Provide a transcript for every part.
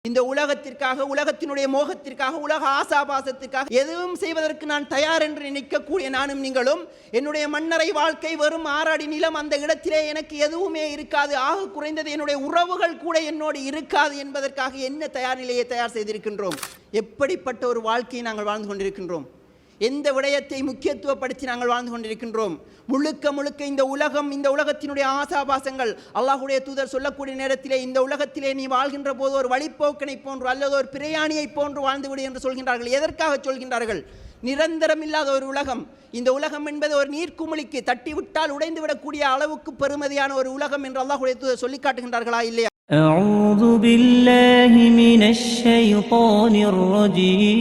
இந்த உலகத்திற்காக, உலகத்தினுடைய மோகத்திற்காக, உலக ஆசாபாசத்திற்காக எதுவும் செய்வதற்கு நான் தயார் என்று நினைக்கக்கூடிய நானும் நீங்களும், என்னுடைய மன்னரை வாழ்க்கை வெறும் 6 அடி நிலம், அந்த இடத்திலே எனக்கு எதுவுமே இருக்காது, ஆக குறைந்தது என்னுடைய உறவுகள் கூட என்னோடு இருக்காது என்பதற்காக என்ன தயார் நிலையை தயார் செய்திருக்கின்றோம்? எப்படிப்பட்ட ஒரு வாழ்க்கையை நாங்கள் வாழ்ந்து கொண்டிருக்கின்றோம்? எந்த விடயத்தை முக்கியத்துவப்படுத்தி நாங்கள் வாழ்ந்து கொண்டிருக்கின்றோம்? முழுக்க முழுக்க இந்த உலகம், இந்த உலகத்தினுடைய ஆசாபாசங்கள். அல்லாஹ்வுடைய தூதர் சொல்லக்கூடிய நேரத்திலே, இந்த உலகத்திலே நீ வாழ்கின்ற போது ஒரு வழிப்போக்கனை போன்று அல்லது ஒரு பிரயாணியை போன்று வாழ்ந்துவிடு என்று சொல்கின்றார்கள். எதற்காக சொல்கின்றார்கள்? நிரந்தரம் இல்லாத ஒரு உலகம். இந்த உலகம் என்பது ஒரு நீர்க்குமிழிக்கு தட்டிவிட்டால் உடைந்து விடக்கூடிய அளவுக்கு பெருமதியான ஒரு உலகம் என்று அல்லாஹ்வுடைய தூதர் சொல்லி காட்டுகின்றார்களா இல்லையா? அஊது பில்லாஹி மினஷ் ஷைத்தானிர் ரஜீம்.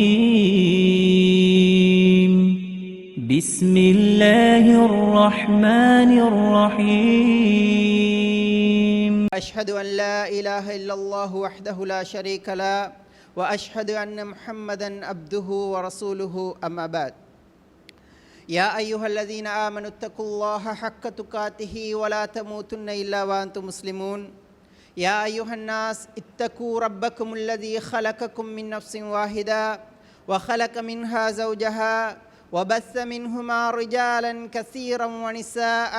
பிஸ்மில்லாஹிர் ரஹ்மானிர் ரஹீம். அஷ்ஹது அன் லா இலாஹ இல்லல்லாஹு வஹ்தஹு லா ஷரீக லஹு வ அஷ்ஹது அன்ன முஹம்மதன் அப்துஹு வ ரசூலுஹு அம்மா பஅத். யா அய்யுஹல்லதீன ஆமனு தக்குல்லாஹ ஹக்க துகாத்திஹி வ லா தமூதுன்ன இல்லா வ அன்தும் முஸ்லிமூன். யா அய்யுஹன்னாஸ் இத்தகு ரப்பக்குமுல்லதீ ஹலகக்கும் மின் நஃப்ஸின் வாஹிதா வ ஹலக மின்ஹா ஸௌஜஹா வ பஸ்ஸ மின்ஹுமா ரிஜாலன் கஸீரன் வ நிஸாஅ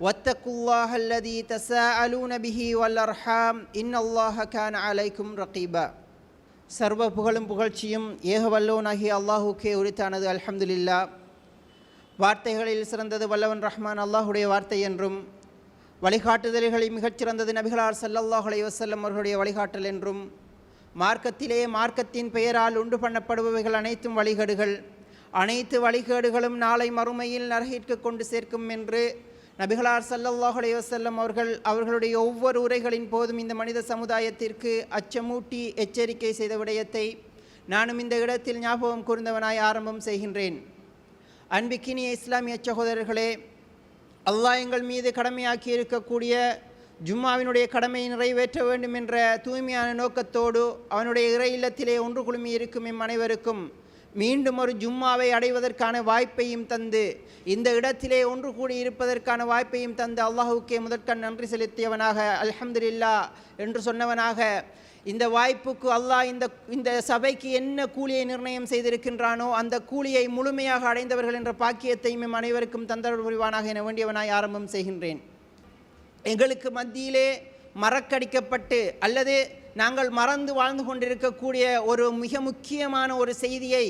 வத்தகுல்லாஹ அல்லதீ தஸாஅலூன பிஹி வல் அர்ஹாம் இன்னல்லாஹ கான அலைக்கும் ரகீபா. சர்வ புகழும் புகழ்ச்சியும் ஏகவல்லோனாகிய அல்லாஹுக்கே உரித்தானது. அல்ஹம்துலில்லாஹ். வார்த்தைகளில் சிறந்தது வல்லவன் ரஹ்மான் அல்லாஹுடைய வார்த்தை என்றும், வழிகாட்டுதல்களில் மிகச்சிறந்தது நபிகளார் ஸல்லல்லாஹு அலைஹி வஸல்லம் அவர்களுடைய வழிகாட்டல் என்றும், மார்க்கத்திலே மார்க்கத்தின் பெயரால் உண்டு பண்ணப்படுபவைகள் அனைத்தும் வழிகேடுகள், அனைத்து வழிகேடுகளும் நாளை மறுமையில் நரகிற்கு கொண்டு சேர்க்கும் என்று நபிகளார் ஸல்லல்லாஹு அலைஹி வஸல்லம் அவர்களுடைய ஒவ்வொரு உரைகளின் போதும் இந்த மனித சமுதாயத்திற்கு அச்சமூட்டி எச்சரிக்கை செய்த விடயத்தை நானும் இந்த இடத்தில் ஞாபகம் கூர்ந்தவனாய் ஆரம்பம் செய்கின்றேன். அன்பிக்கினிய இஸ்லாமிய சகோதரர்களே, அல்லாஹ் எங்கள் மீது கடமையாக்கி இருக்கக்கூடிய ஜும்மாவினுடைய கடமையை நிறைவேற்ற வேண்டும் என்ற தூய்மையான நோக்கத்தோடு அவனுடைய இறை இல்லத்திலே ஒன்று குழுமி இருக்கும் எம் அனைவருக்கும் மீண்டும் ஒரு ஜும்மாவை அடைவதற்கான வாய்ப்பையும் தந்து, இந்த இடத்திலே ஒன்று கூடி இருப்பதற்கான வாய்ப்பையும் தந்து அல்லாஹுக்கே முதற்கண் நன்றி செலுத்தியவனாக அல்ஹம்துலில்லாஹ் என்று சொன்னவனாக, இந்த வாய்ப்புக்கு அல்லாஹ் இந்த சபைக்கு என்ன கூலியை நிர்ணயம் செய்திருக்கின்றானோ அந்த கூலியை முழுமையாக அடைந்தவர்கள் என்ற பாக்கியத்தையும் எம் அனைவருக்கும் தந்தருள் புரிவானாக என வேண்டியவனாய் ஆரம்பம் செய்கின்றேன். எங்களுக்கு மத்தியிலே மறக்கடிக்கப்பட்டு அல்லது நாங்கள் மறந்து வாழ்ந்து கொண்டிருக்கக்கூடிய ஒரு மிக முக்கியமான ஒரு செய்தியை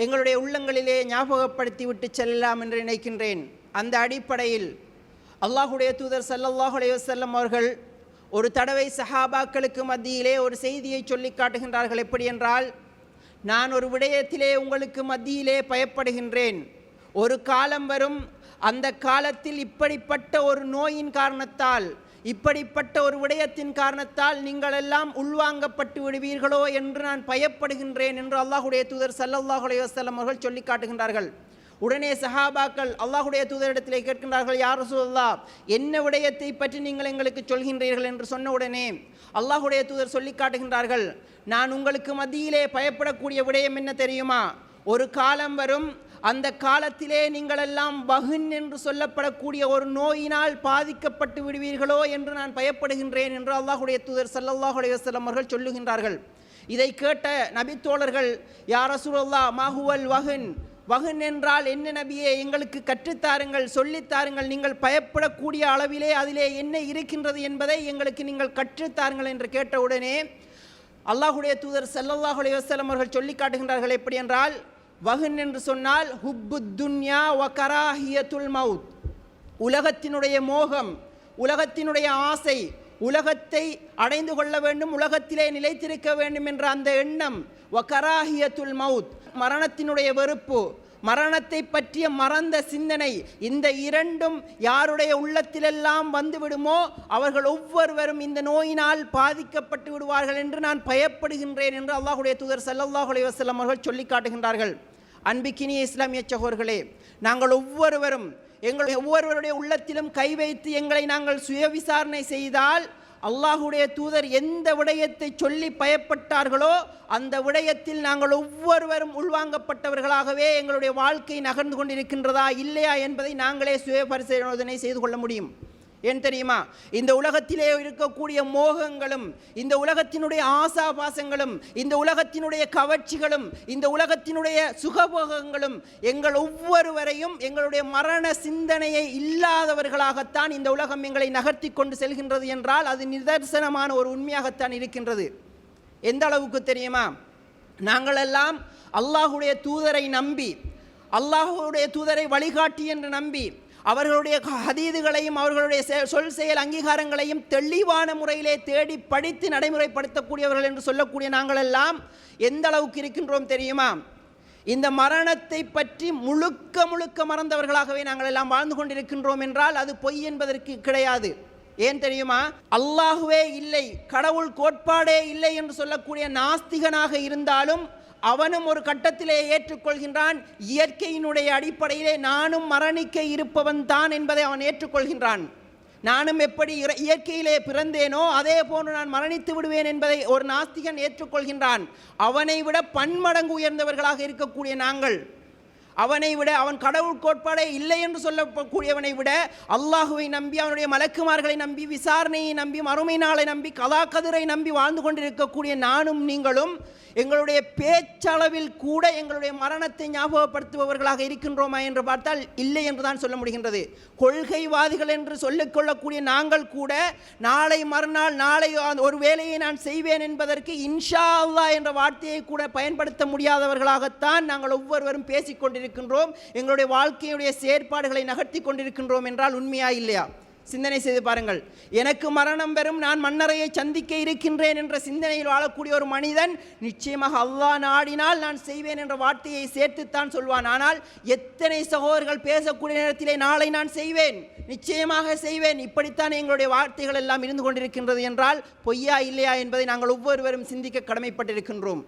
எங்களுடைய உள்ளங்களிலே ஞாபகப்படுத்தி விட்டு செல்லலாம் என்று நினைக்கின்றேன். அந்த அடிப்படையில் அல்லாஹுடைய தூதர் ஸல்லல்லாஹு அலைஹி வஸல்லம் அவர்கள் ஒரு தடவை சஹாபாக்களுக்கு மத்தியிலே ஒரு செய்தியை சொல்லி காட்டுகின்றார்கள். எப்படி என்றால், நான் ஒரு விடயத்திலே உங்களுக்கு மத்தியிலே பயப்படுகின்றேன். ஒரு காலம் வரும், அந்த காலத்தில் இப்படிப்பட்ட ஒரு நோயின் காரணத்தால், இப்படிப்பட்ட ஒரு விடயத்தின் காரணத்தால் நீங்கள் எல்லாம் உள்வாங்கப்பட்டு விடுவீர்களோ என்று நான் பயப்படுகின்றேன் என்று அல்லாஹுடைய தூதர் ஸல்லல்லாஹு அலைஹி வஸல்லம் அவர்கள் சொல்லி காட்டுகின்றார்கள். உடனே சஹாபாக்கள் அல்லாஹுடைய தூதரிடத்திலே கேட்கின்றார்கள், யா ரசூலல்லாஹ், என்ன விடயத்தை பற்றி நீங்கள் எங்களுக்கு சொல்கின்றீர்கள் என்று சொன்ன உடனே அல்லாஹுடைய தூதர் சொல்லி காட்டுகின்றார்கள், நான் உங்களுக்கு மத்தியிலே பயப்படக்கூடிய விடயம் என்ன தெரியுமா? ஒரு காலம் வரும், அந்த காலத்திலே நீங்களெல்லாம் பஹுன் என்று சொல்லப்படக்கூடிய ஒரு நோயினால் பாதிக்கப்பட்டு விடுவீர்களோ என்று நான் பயப்படுகின்றேன் என்று அல்லாஹுடைய தூதர் ஸல்லல்லாஹு அலைஹி வஸல்லம் அவர்கள் சொல்லுகின்றார்கள். இதை கேட்ட நபித்தோழர்கள், யா ரசூலல்லாஹ், மா ஹுவல் வஹுன், வஹுன் என்றால் என்ன நபியே, எங்களுக்கு கற்றுத்தாருங்கள், சொல்லித்தாருங்கள், நீங்கள் பயப்படக்கூடிய அளவிலே அதிலே என்ன இருக்கின்றது என்பதை எங்களுக்கு நீங்கள் கற்றுத்தாருங்கள் என்று கேட்டவுடனே அல்லாஹுடைய தூதர் ஸல்லல்லாஹு அலைஹி வஸல்லம் அவர்கள் சொல்லி காட்டுகின்றார்கள். எப்படி என்றால், வஹுன் என்று சொன்னால் ஹுப்புத் துன்யா வ கராஹியத்துல் மவுத், உலகத்தினுடைய மோகம், உலகத்தினுடைய ஆசை, உலகத்தை அடைந்து கொள்ள வேண்டும், உலகத்திலே நிலைத்திருக்க வேண்டும் என்ற அந்த எண்ணம், வ கராஹியத்துல் மவுத், மரணத்தினுடைய வெறுப்பு, மரணத்தை பற்றிய மறந்த சிந்தனை, இந்த இரண்டும் யாருடைய உள்ளத்திலெல்லாம் வந்துவிடுமோ அவர்கள் ஒவ்வொருவரும் இந்த நோயினால் பாதிக்கப்பட்டு விடுவார்கள் என்று நான் பயப்படுகின்றேன் என்று அல்லாஹுடைய தூதர் ஸல்லல்லாஹு அலைஹி வஸல்லம் அவர்கள் சொல்லி காட்டுகின்றார்கள். அன்பிக்கினிய இஸ்லாமிய சகோதரர்களே, நாங்கள் ஒவ்வொருவருடைய உள்ளத்திலும் கை வைத்து எங்களை நாங்கள் சுய விசாரணை செய்தால், அல்லாஹுடைய தூதர் எந்த விடயத்தை சொல்லி பயப்பட்டார்களோ அந்த விடயத்தில் நாங்கள் ஒவ்வொருவரும் உள்வாங்கப்பட்டவர்களாகவே எங்களுடைய வாழ்க்கை நகர்ந்து கொண்டிருக்கின்றதா இல்லையா என்பதை நாங்களே சுய பரிசோதனை செய்து கொள்ள முடியும். ஏன் தெரியுமா? இந்த உலகத்திலே இருக்கக்கூடிய மோகங்களும், இந்த உலகத்தினுடைய ஆசாபாசங்களும், இந்த உலகத்தினுடைய கவர்ச்சிகளும், இந்த உலகத்தினுடைய சுகபோகங்களும் எங்கள் ஒவ்வொருவரையும் எங்களுடைய மரண சிந்தனையை இல்லாதவர்களாகத்தான் இந்த உலகம் எங்களை நகர்த்தி கொண்டு செல்கின்றது என்றால் அது நிதர்சனமான ஒரு உண்மையாகத்தான் இருக்கின்றது. எந்த அளவுக்கு தெரியுமா? நாங்களெல்லாம் அல்லாஹுடைய தூதரை நம்பி, அல்லாஹுடைய தூதரை வழிகாட்டி என்று நம்பி, அவர்களுடைய ஹதீதுகளையும் அவர்களுடைய சொல் செயல் அங்கீகாரங்களையும் தெளிவான முறையிலே தேடி படித்து நடைமுறைப்படுத்தக்கூடியவர்கள் என்று சொல்லக்கூடிய நாங்களெல்லாம் எந்த அளவுக்கு இருக்கின்றோம் தெரியுமா? இந்த மரணத்தை பற்றி முழுக்க முழுக்க மறந்தவர்களாகவே நாங்கள் எல்லாம் வாழ்ந்து கொண்டிருக்கின்றோம் என்றால் அது பொய் என்பதற்கு கிடையாது. ஏன் தெரியுமா? அல்லாஹுவே இல்லை, கடவுள் கோட்பாடே இல்லை என்று சொல்லக்கூடிய நாஸ்திகனாக இருந்தாலும் அவனும் ஒரு கட்டத்திலே ஏற்றுக்கொள்கின்றான், இயற்கையினுடைய அடிப்படையிலே நானும் மரணிக்க இருப்பவன் தான் என்பதை அவன் ஏற்றுக்கொள்கின்றான். நானும் எப்படி இயற்கையிலே பிறந்தேனோ அதே போன்று நான் மரணித்து விடுவேன் என்பதை ஒரு நாஸ்திகன் ஏற்றுக்கொள்கின்றான். அவனை விட பன்மடங்கு உயர்ந்தவர்களாக இருக்கக்கூடிய நாங்கள், அவனை விட, அவன் கடவுள் கோட்பாடே இல்லை என்று சொல்லக்கூடியவனை விட அல்லாஹுவை நம்பி, அவனுடைய மலக்குமார்களை நம்பி, விசாரணையை நம்பி, மறுமை நாளை நம்பி, கதா கதிரை நம்பி வாழ்ந்து கொண்டிருக்கக்கூடிய நானும் நீங்களும் எங்களுடைய பேச்சளவில் கூட எங்களுடைய மரணத்தை ஞாபகப்படுத்துபவர்களாக இருக்கின்றோமா என்று பார்த்தால் இல்லை என்று தான் சொல்ல முடிகின்றது. கொள்கைவாதிகள் என்று சொல்லிக்கொள்ளக்கூடிய நாங்கள் கூட நாளை மறுநாள், நாளை ஒரு வேலையை நான் செய்வேன் என்பதற்கு இன்ஷா அல்லாஹ் என்ற வார்த்தையை கூட பயன்படுத்த முடியாதவர்களாகத்தான் நாங்கள் ஒவ்வொருவரும் பேசிக்கொண்டிருக்கின்றோம். எங்களுடைய வாழ்க்கையுடைய செயற்பாடுகளை நகர்த்தி கொண்டிருக்கின்றோம் என்றால் உண்மையா இல்லையா? சிந்தனை செய்து பாருங்கள். எனக்கு மரணம் வரும், நான் மன்னரையை சந்திக்க இருக்கின்றேன் என்ற சிந்தனையில் வாழக்கூடிய ஒரு மனிதன் நிச்சயமாக அல்லாஹ் நாடினால் நான் செய்வேன் என்ற வார்த்தையை சேர்த்துத்தான் சொல்வான். ஆனால் எத்தனை சகோதரர்கள் பேசக்கூடிய நேரத்திலே நாளை நான் செய்வேன், நிச்சயமாக செய்வேன், இப்படித்தான் எங்களுடைய வார்த்தைகள் எல்லாம் இருந்து கொண்டிருக்கின்றது என்றால் பொய்யா இல்லையா என்பதை நாங்கள் ஒவ்வொருவரும் சிந்திக்க கடமைப்பட்டிருக்கின்றோம்.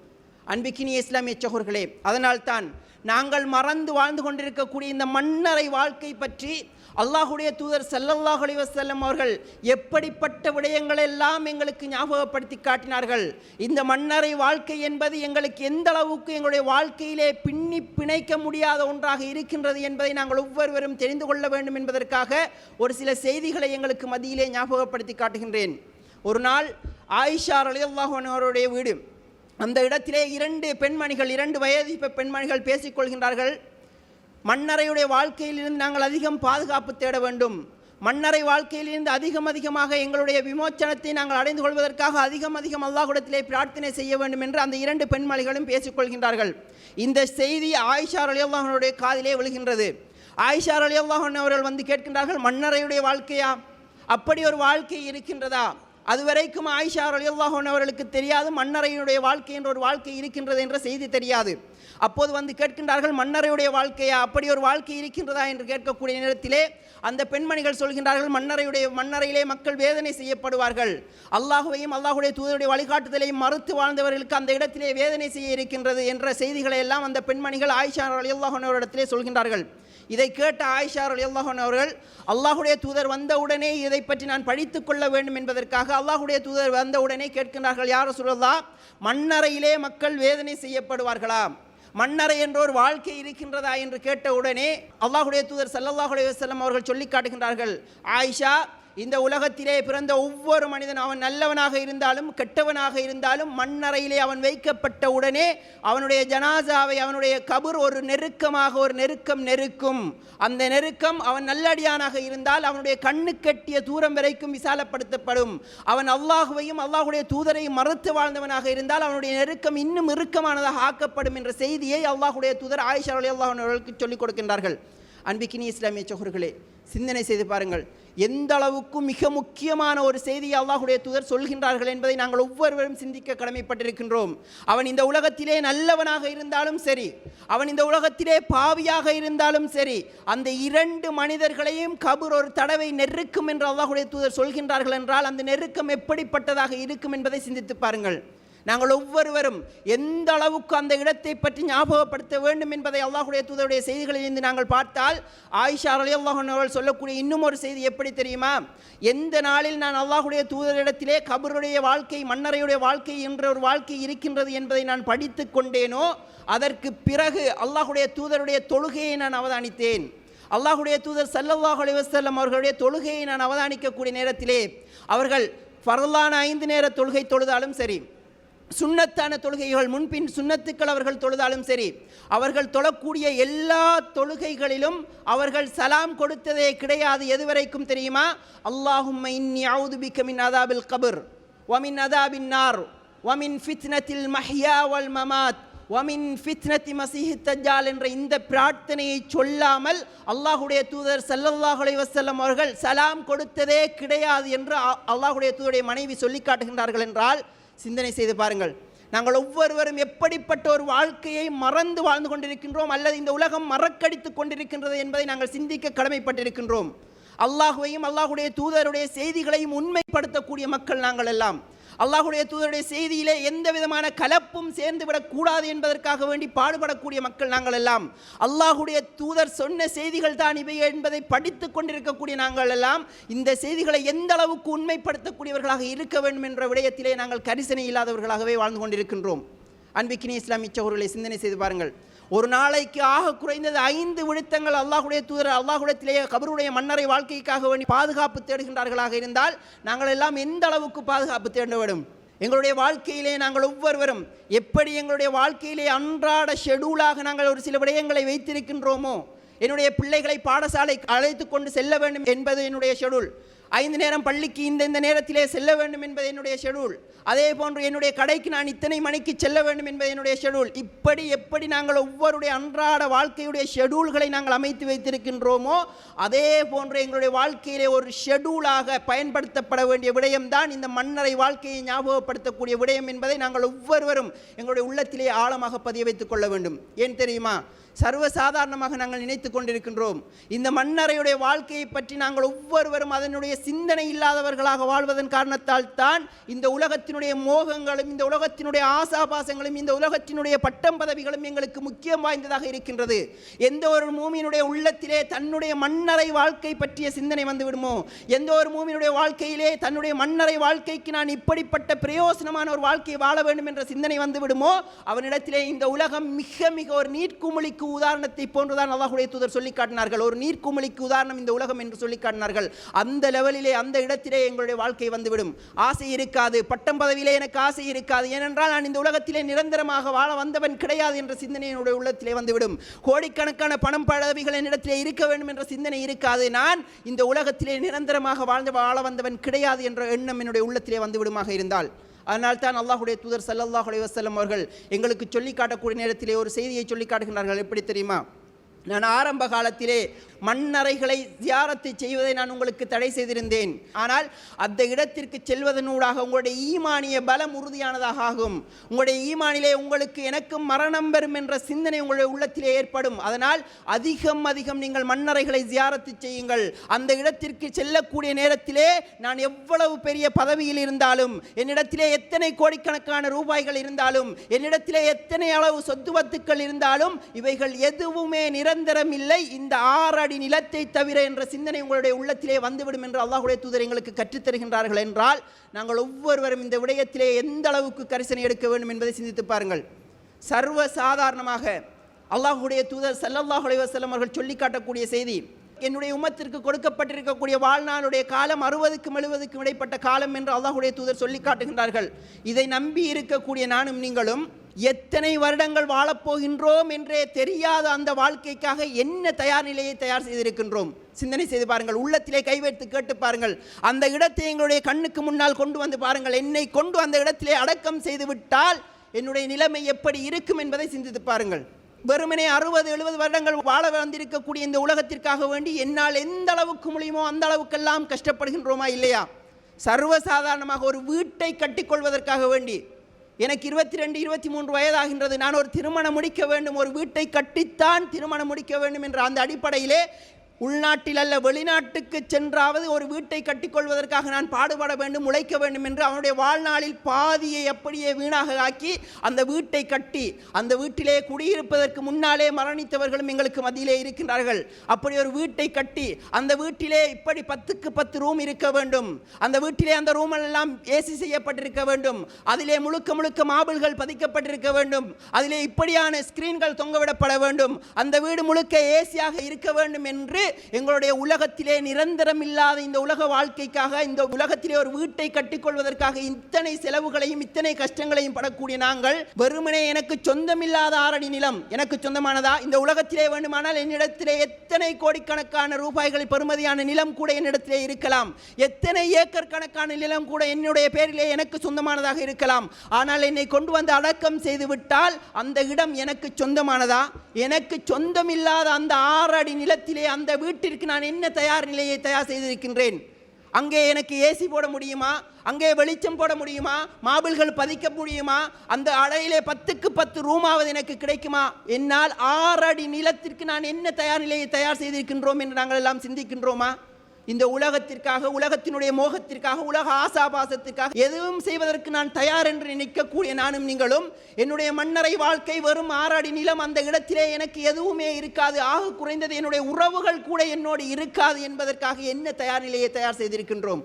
அன்பிக்கினிய இஸ்லாமிய சகோதரர்களே, அதனால்தான் நாங்கள் மறந்து வாழ்ந்து கொண்டிருக்கக்கூடிய இந்த மன்னரை வாழ்க்கை பற்றி அல்லாஹுடைய தூதர் ஸல்லல்லாஹு அலைஹி வஸல்லம் அவர்கள் எப்படிப்பட்ட விடயங்கள் எல்லாம் எங்களுக்கு ஞாபகப்படுத்தி காட்டினார்கள். இந்த மன்னரை வாழ்க்கை என்பது எங்களுக்கு எந்த அளவுக்கு எங்களுடைய வாழ்க்கையிலே பின்னி பிணைக்க முடியாத ஒன்றாக இருக்கின்றது என்பதை நாங்கள் ஒவ்வொருவரும் தெரிந்து கொள்ள வேண்டும் என்பதற்காக ஒரு சில செய்திகளை எங்களுக்கு மத்தியிலே ஞாபகப்படுத்தி காட்டுகின்றேன். ஒரு நாள் ஆயிஷா ரலியல்லாஹு அன்ஹா அவருடைய வீடு, அந்த இடத்திலே இரண்டு வயது பெண்மணிகள் பேசிக்கொள்கின்றார்கள். மன்னரையுடைய வாழ்க்கையிலிருந்து நாங்கள் அதிகம் பாதுகாப்பு தேட வேண்டும், மன்னரை வாழ்க்கையிலிருந்து அதிகமாக எங்களுடைய விமோச்சனத்தை நாங்கள் அடைந்து கொள்வதற்காக அதிகம் அல்லாஹ்விடத்திலே பிரார்த்தனை செய்ய வேண்டும் என்று அந்த இரண்டு பெண்மணிகளும் பேசிக்கொள்கின்றார்கள். இந்த செய்தி ஆயிஷா ரலியல்லாஹு அன்ஹாவுடைய காதிலே விழுகின்றது. ஆயிஷா ரலியல்லாஹு அன்ஹா அவர்கள் வந்து கேட்கின்றார்கள், மன்னரையுடைய வாழ்க்கையா, அப்படி ஒரு வாழ்க்கை இருக்கின்றதா? அதுவரைக்கும் ஆயிஷா ரலியல்லாஹு அன்ஹா அவர்களுக்கு தெரியாது மன்னரையுடைய வாழ்க்கை என்ற ஒரு வாழ்க்கை இருக்கின்றது என்ற செய்தி தெரியாது. அப்போது வந்து கேட்கின்றார்கள், மன்னரையுடைய வாழ்க்கையா, அப்படி ஒரு வாழ்க்கை இருக்கின்றதா என்று கேட்கக்கூடிய நேரத்திலே அந்த பெண்மணிகள் சொல்கின்றார்கள், மன்னரையிலே மக்கள் வேதனை செய்யப்படுவார்கள், அல்லாஹுவையும் அல்லாஹுடைய தூதருடைய வழிகாட்டுதலையும் மறுத்து வாழ்ந்தவர்களுக்கு அந்த இடத்திலே வேதனை செய்ய இருக்கின்றது என்ற செய்திகளை எல்லாம் அந்த பெண்மணிகள் ஆயிஷா ரலியல்லாஹு அன்ஹா அவரிடத்திலே சொல்கின்றார்கள். இதை கேட்ட ஆயிஷா ரலியல்லாஹு அன்ஹா அவர்கள் அல்லாஹுடைய தூதர் வந்தவுடனே இதை பற்றி நான் படித்து கொள்ள வேண்டும் என்பதற்காக அல்லாஹுடைய தூதர் வந்தவுடனே கேட்கின்றார்கள், யா ரசூலல்லாஹ், மன்னரையிலே மக்கள் வேதனை செய்யப்படுவார்களா, மன்னரை என்ற ஒரு வாழ்க்கை இருக்கின்றதா என்று கேட்டவுடனே அல்லாஹுடைய தூதர் ஸல்லல்லாஹு அலைஹி வஸல்லம் அவர்கள் சொல்லி காட்டுகின்றார்கள், ஆயிஷா, இந்த உலகத்திலே பிறந்த ஒவ்வொரு மனிதன் அவன் நல்லவனாக இருந்தாலும் கெட்டவனாக இருந்தாலும் மண்ணறையிலே அவன் வைக்கப்பட்ட உடனே அவனுடைய ஜனாசாவை அவனுடைய கபர் ஒரு நெருக்கம் நெருக்கும். அந்த நெருக்கம் அவன் நல்லடியானாக இருந்தால் அவனுடைய கண்ணு கட்டிய தூரம் வரைக்கும் விசாலப்படுத்தப்படும். அவன் அல்லாஹுவையும் அல்லாஹுடைய தூதரையும் மறுத்து வாழ்ந்தவனாக இருந்தால் அவனுடைய நெருக்கம் இன்னும் இறுக்கமானதாக ஆக்கப்படும் என்ற செய்தியை அல்லாஹுடைய தூதர் ஆயிஷா ரலியல்லாஹு அன்ஹா அவர்களுக்கு சொல்லிக் கொடுக்கின்றார்கள். அன்பிக்கினி இஸ்லாமிய சகோதரர்களே, சிந்தனை செய்து பாருங்கள், எந்த அளவுக்கு மிக முக்கியமான ஒரு செய்தியை அல்லாஹுடைய தூதர் சொல்கின்றார்கள் என்பதை நாங்கள் ஒவ்வொருவரும் சிந்திக்க கடமைப்பட்டிருக்கின்றோம். அவன் இந்த உலகத்திலே நல்லவனாக இருந்தாலும் சரி, அவன் இந்த உலகத்திலே பாவியாக இருந்தாலும் சரி, அந்த இரண்டு மனிதர்களையும் கபர் ஒரு தடவை நெருக்கும் என்று அல்லாஹுடைய தூதர் சொல்கின்றார்கள் என்றால் அந்த நெருக்கம் எப்படிப்பட்டதாக இருக்கும் என்பதை சிந்தித்து பாருங்கள். நாங்கள் ஒவ்வொருவரும் எந்த அளவுக்கு அந்த இடத்தை பற்றி ஞாபகப்படுத்த வேண்டும் என்பதை அல்லாஹுடைய தூதருடைய செய்திகளிலிருந்து நாங்கள் பார்த்தால் ஆயிஷா ரலியல்லாஹு அன்ஹா அவர்கள் சொல்லக்கூடிய இன்னும் ஒரு செய்தி எப்படி தெரியுமா? எந்த நாளில் நான் அல்லாஹுடைய தூதரிடத்திலே கபருடைய வாழ்க்கை, மன்னரையுடைய வாழ்க்கை என்ற ஒரு வாழ்க்கை இருக்கின்றது என்பதை நான் படித்து கொண்டேனோ அதற்கு பிறகு அல்லாஹுடைய தூதருடைய தொழுகையை நான் அவதானித்தேன். அல்லாஹ்வுடைய தூதர் ஸல்லல்லாஹு அலைஹி வஸல்லம் அவர்களுடைய தொழுகையை நான் அவதானிக்கக்கூடிய நேரத்திலே அவர்கள் ஃபர்லான 5 நேர தொழுகை தொழுதாலும் சரி, சுன்னத்தான தொழுகைகள் முன்பின் சுன்னத்துக்கள் அவர்கள் தொழுதாலும் சரி, அவர்கள் தொழக்கூடிய எல்லா தொழுகைகளிலும் அவர்கள் சலாம் கொடுத்ததே கிடையாது. எதுவரைக்கும் தெரியுமா? அல்லாஹும்ம இன்னி அஊது பிக்க மின் அதாபில் கபர் வ மின் அதாபின் நார் வ மின் ஃபித்னத்தில் மஹ்யா வல் மமாத் வ மின் ஃபித்னத்தி மஸீஹித் தஜ்ஜால் என்ற இந்த பிரார்த்தனையை சொல்லாமல் அல்லாஹ்வுடைய தூதர் ஸல்லல்லாஹு அலைஹி வஸல்லம் அவர்கள் சலாம் கொடுத்ததே கிடையாது என்று அல்லாஹ்வுடைய தூதருடைய மனைவி சொல்லி காட்டுகின்றார்கள் என்றால் சிந்தனை செய்து பாருங்கள். நாங்கள் ஒவ்வொருவரும் எப்படிப்பட்ட ஒரு வாழ்க்கையை மறந்து வாழ்ந்து கொண்டிருக்கின்றோம், அல்லது இந்த உலகம் மறக்கடித்து கொண்டிருக்கின்றது என்பதை நாங்கள் சிந்திக்க கடமைப்பட்டிருக்கின்றோம். அல்லாஹுவையும் அல்லாஹுடைய தூதருடைய செய்திகளையும் உண்மைப்படுத்தக்கூடிய மக்கள் நாங்கள் எல்லாம். அல்லாஹுடைய தூதருடைய செய்தியிலே எந்த விதமான கலப்பும் சேர்ந்துவிடக் கூடாது என்பதற்காக வேண்டி பாடுபடக்கூடிய மக்கள் நாங்கள் எல்லாம். அல்லாஹுடைய தூதர் சொன்ன செய்திகள் தான் இவை என்பதை படித்து கொண்டிருக்கக்கூடிய நாங்கள் எல்லாம் இந்த செய்திகளை எந்த அளவுக்கு உண்மைப்படுத்தக்கூடியவர்களாக இருக்க வேண்டும் என்ற விடயத்திலே நாங்கள் கரிசனை இல்லாதவர்களாகவே வாழ்ந்து கொண்டிருக்கின்றோம். அன்பிக்கினி இஸ்லாமிய சகோதரர்களை சிந்தனை செய்து பாருங்கள். ஒரு நாளைக்கு ஆக குறைந்தது 5 விழுத்தங்கள் அல்லாஹ்வுடைய தூதர் அல்லாஹ்விடத்திலேயே கபருடைய மன்னரை வாழ்க்கைக்காக வேண்டி பாதுகாப்பு தேடுகின்றார்களாக இருந்தால் நாங்கள் எல்லாம் எந்த அளவுக்கு பாதுகாப்பு தேட வேண்டும்? எங்களுடைய வாழ்க்கையிலே நாங்கள் ஒவ்வொருவரும் எப்படி எங்களுடைய வாழ்க்கையிலே அன்றாட ஷெடியூலாக நாங்கள் ஒரு சில விடயங்களை வைத்திருக்கின்றோமோ, என்னுடைய பிள்ளைகளை பாடசாலை அழைத்து கொண்டு செல்ல வேண்டும் என்பது என்னுடைய ஷெடியூல், 5 நேரம் பள்ளிக்கு இந்த நேரத்திலே செல்ல வேண்டும் என்பது என்னுடைய ஷெடியூல், அதே போன்று என்னுடைய கடைக்கு நான் இத்தனை மணிக்கு செல்ல வேண்டும் என்பது என்னுடைய ஷெடியூல். இப்படி எப்படி நாங்கள் ஒவ்வொருடைய அன்றாட வாழ்க்கையுடைய ஷெடியூல்களை நாங்கள் அமைத்து வைத்திருக்கின்றோமோ அதே போன்று எங்களுடைய வாழ்க்கையிலே ஒரு ஷெடியூலாக பயன்படுத்தப்பட வேண்டிய விடயம்தான் இந்த மன்னரை வாழ்க்கையை ஞாபகப்படுத்தக்கூடிய விடயம் என்பதை நாங்கள் ஒவ்வொருவரும் எங்களுடைய உள்ளத்திலே ஆழமாக பதிய வைத்துக் கொள்ள வேண்டும். ஏன் தெரியுமா? சர்வசாதாரணமாக நாங்கள் நினைத்து கொண்டிருக்கின்றோம். இந்த மன்னரையுடைய வாழ்க்கையை பற்றி நாங்கள் ஒவ்வொருவரும் அதனுடைய சிந்தனை இல்லாதவர்களாக வாழ்வதன் காரணத்தால் தான் இந்த உலகத்தினுடைய மோகங்களும் இந்த உலகத்தினுடைய ஆசாபாசங்களும் இந்த உலகத்தினுடைய பட்டம் பதவிகளும் எங்களுக்கு முக்கியம் வாய்ந்ததாக இருக்கின்றது. எந்த ஒரு மூமியினுடைய உள்ளத்திலே தன்னுடைய மன்னரை வாழ்க்கை பற்றிய சிந்தனை வந்து விடுமோ, எந்த ஒரு மூமியினுடைய வாழ்க்கையிலே தன்னுடைய மன்னரை வாழ்க்கைக்கு நான் இப்படிப்பட்ட பிரயோசனமான ஒரு வாழ்க்கையை வாழ வேண்டும் என்ற சிந்தனை வந்து விடுமோ, அவனிடத்திலே இந்த உலகம் மிக மிக ஒரு நீர்க்குமிழிக்கு உதாரணத்தை போன்றுதான் அல்லாஹ்வுடைய தூதர் சொல்லி காட்டினார்கள். ஒரு நீர்க்குமிழிக்கு உதாரணம் இந்த உலகம் என்று சொல்லி காட்டினார்கள். அந்த லெவலிலே அந்த இடத்திலே எங்களுடைய வாழ்க்கை வந்துவிடும். ஆசை இருக்காது, பட்டம் பதவியிலே எனக்கு ஆசை இருக்காது, ஏனென்றால் நான் இந்த உலகத்திலே நிரந்தரமாக வாழ வந்தவன் கிடையாது என்ற சிந்தனை என்னுடைய உள்ளத்திலே வந்துவிடும். கோடிக்கணக்கான பணம் பதவிகள் என்னிடத்திலே இருக்க வேண்டும் என்ற சிந்தனை இருக்காது, நான் இந்த உலகத்திலே நிரந்தரமாக வாழ வந்தவன் கிடையாது என்ற எண்ணம் என்னுடைய உள்ளத்திலே வந்துவிடுமாக இருந்தால். அதனால் தான் அல்லாஹ்வுடைய தூதர் ஸல்லல்லாஹு அலைஹி வஸல்லம் அவர்கள் எங்களுக்கு சொல்லி காட்டக்கூடிய நேரத்திலே ஒரு செய்தியை சொல்லி காட்டுகிறார்கள். எப்படி தெரியுமா? நான் ஆரம்ப காலத்திலே மண்ணறைகளை ஜியாரத்தை செய்வதை நான் உங்களுக்கு தடை செய்திருந்தேன். ஆனால் அந்த இடத்திற்கு செல்வதனூடாக உங்களுடைய ஈமானிய பலம் உறுதியானதாக ஆகும். உங்களுடைய ஈமானிலே உங்களுக்கு எனக்கும் மரணம் வரும் என்ற சிந்தனை உங்களுடைய உள்ளத்திலே ஏற்படும். அதனால் அதிகம் நீங்கள் மண்ணறைகளை ஜியாரத்து செய்யுங்கள். அந்த இடத்திற்கு செல்லக்கூடிய நேரத்திலே நான் எவ்வளவு பெரிய பதவியில் இருந்தாலும், என்னிடத்திலே எத்தனை கோடிக்கணக்கான ரூபாய்கள் இருந்தாலும், என்னிடத்திலே எத்தனை அளவு சொத்துவத்துக்கள் இருந்தாலும் இவைகள் எதுவுமே நிரந்தரம் இல்லை, இந்த 6 அடி நிலத்தை தவிர என்ற சிந்தனை உங்களுடைய உள்ளத்திலே வந்துவிடும் என்று அல்லாஹ்வுடைய தூதர் எங்களுக்கு கற்றுத்தருகின்றார்கள். என்றால் நாங்கள் ஒவ்வொருவரும் இந்த விடயத்திலே எந்த அளவுக்கு கரிசனை எடுக்க வேண்டும் என்பதை சிந்தித்து பாருங்கள். சர்வ சாதாரணமாக அல்லாஹ்வுடைய தூதர் ஸல்லல்லாஹு அலைஹி வஸல்லம் அவர்கள் சொல்லி காட்டக்கூடிய செய்தி, என்னுடைய உம்மத்திற்கு கொடுக்கப்பட்டிருக்கக்கூடிய வாழ்நாளுடைய காலம் 60க்கும் 70க்கும் இடைப்பட்ட காலம் என்று அல்லாஹ்வுடைய தூதர் சொல்லி காட்டுகின்றார்கள். இதை நம்பி இருக்கக்கூடிய நானும் நீங்களும் எத்தனை வருடங்கள் வாழப்போகின்றோம் என்றே தெரியாத அந்த வாழ்க்கைக்காக என்ன தயார் நிலையை தயார் செய்திருக்கின்றோம்? சிந்தனை செய்து பாருங்கள். உள்ளத்திலே கை வைத்து கேட்டு பாருங்கள். அந்த இடத்தை எங்களுடைய கண்ணுக்கு முன்னால் கொண்டு வந்து பாருங்கள். என்னை கொண்டு அந்த இடத்திலே அடக்கம் செய்து விட்டால் என்னுடைய நிலைமை எப்படி இருக்கும் என்பதை சிந்தித்து பாருங்கள். வெறுமனே 60-70 வருடங்கள் வாழ வந்திருக்கக்கூடிய இந்த உலகத்திற்காக வேண்டி என்னால் எந்த அளவுக்கு முடியுமோ அந்த அளவுக்கெல்லாம் கஷ்டப்படுகின்றோமா இல்லையா? சர்வசாதாரணமாக ஒரு வீட்டை கட்டிக்கொள்வதற்காக வேண்டி எனக்கு 22-23 வயதாகின்றது, நான் ஒரு திருமணம் முடிக்க வேண்டும், ஒரு வீட்டை கட்டித்தான் திருமணம் முடிக்க வேண்டும் என்ற அந்த அடிப்படையிலே உள்நாட்டில் அல்ல வெளிநாட்டுக்கு சென்றாவது ஒரு வீட்டை கட்டிக்கொள்வதற்காக நான் பாடுபட வேண்டும், உழைக்க வேண்டும் என்று அவனுடைய வாழ்நாளில் பாதியை அப்படியே வீணாக ஆக்கி அந்த வீட்டை கட்டி அந்த வீட்டிலே குடியிருப்பதற்கு முன்னாலே மரணித்தவர்களும் எங்களுக்கு மத்தியிலே இருக்கின்றார்கள். அப்படி ஒரு வீட்டை கட்டி அந்த வீட்டிலே இப்படி 10க்கு 10 ரூம் இருக்க வேண்டும், அந்த வீட்டிலே அந்த ரூமெல்லாம் ஏசி செய்யப்பட்டிருக்க வேண்டும், அதிலே முழுக்க முழுக்க மாபிள்கள் பதிக்கப்பட்டிருக்க வேண்டும், அதிலே இப்படியான ஸ்கிரீன்கள் தொங்கவிடப்பட வேண்டும், அந்த வீடு முழுக்க ஏசியாக இருக்க வேண்டும் என்று எங்களுடைய உலகத்திலே நிரந்தரம் இல்லாத இந்த உலக வாழ்க்கைக்காக, இந்த உலகத்திலே ஒரு வீட்டை கட்டிக்கொள்வதற்காக இத்தனை செலவுகளையும் இத்தனை கஷ்டங்களையும் படக்கூடிய நாங்கள் வெறுமனே எனக்கு சொந்தமில்லாத 6 அடி நிலம் எனக்கு சொந்தமானதா? இந்த உலகத்திலே வேண்டுமானால் என்னிடத்திலே எத்தனை கோடிக்கணக்கான ரூபாய்கள் பெறுமதியான நிலம் கூட என்னிடத்திலே இருக்கலாம், எத்தனை ஏக்கர் கணக்கான நிலம் கூட என்னுடைய பேரிலே எனக்கு சொந்தமானதாக இருக்கலாம். ஆனால் என்னை கொண்டு வந்து அடக்கம் செய்து விட்டால் அந்த இடம் எனக்கு சொந்தமானதா? எனக்கு சொந்தமில்லாத அந்த 6 அடி நிலத்திலே அந்த வீட்டிற்கு நான் என்ன தயார் நிலையை தயார் செய்திருக்கின்றேன்? அங்கே எனக்கு ஏசி போட முடியுமா? அங்கே வெளிச்சம் போட முடியுமா? மாபிள்கள் பதிக்க முடியுமா? அந்த அறையிலே 10க்கு 10 ரூமாவது எனக்கு கிடைக்குமா? என்னால் 6 அடி நிலத்திற்கு நான் என்ன தயார் நிலையை தயார் செய்திருக்கின்றோம் என்று நாங்கள் எல்லாம் சிந்திக்கின்றோமா? இந்த உலகத்திற்காக, உலகத்தினுடைய மோகத்திற்காக, உலக ஆசாபாசத்திற்காக எதுவும் செய்வதற்கு நான் தயார் என்று நினைக்கக்கூடிய நானும் நீங்களும், என்னுடைய மன்னரை வாழ்க்கை வெறும் 6 அடி நிலம், அந்த இடத்திலே எனக்கு எதுவுமே இருக்காது, ஆக குறைந்தது என்னுடைய உறவுகள் கூட என்னோடு இருக்காது என்பதற்காக என்ன தயார் நிலையை தயார் செய்திருக்கின்றோம்?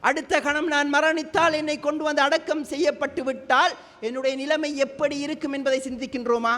அடுத்த கணம் நான் மரணித்தால், என்னை கொண்டு வந்து அடக்கம் செய்யப்பட்டு விட்டால் என்னுடைய நிலைமை எப்படி இருக்கும் என்பதை சிந்திக்கின்றோமா?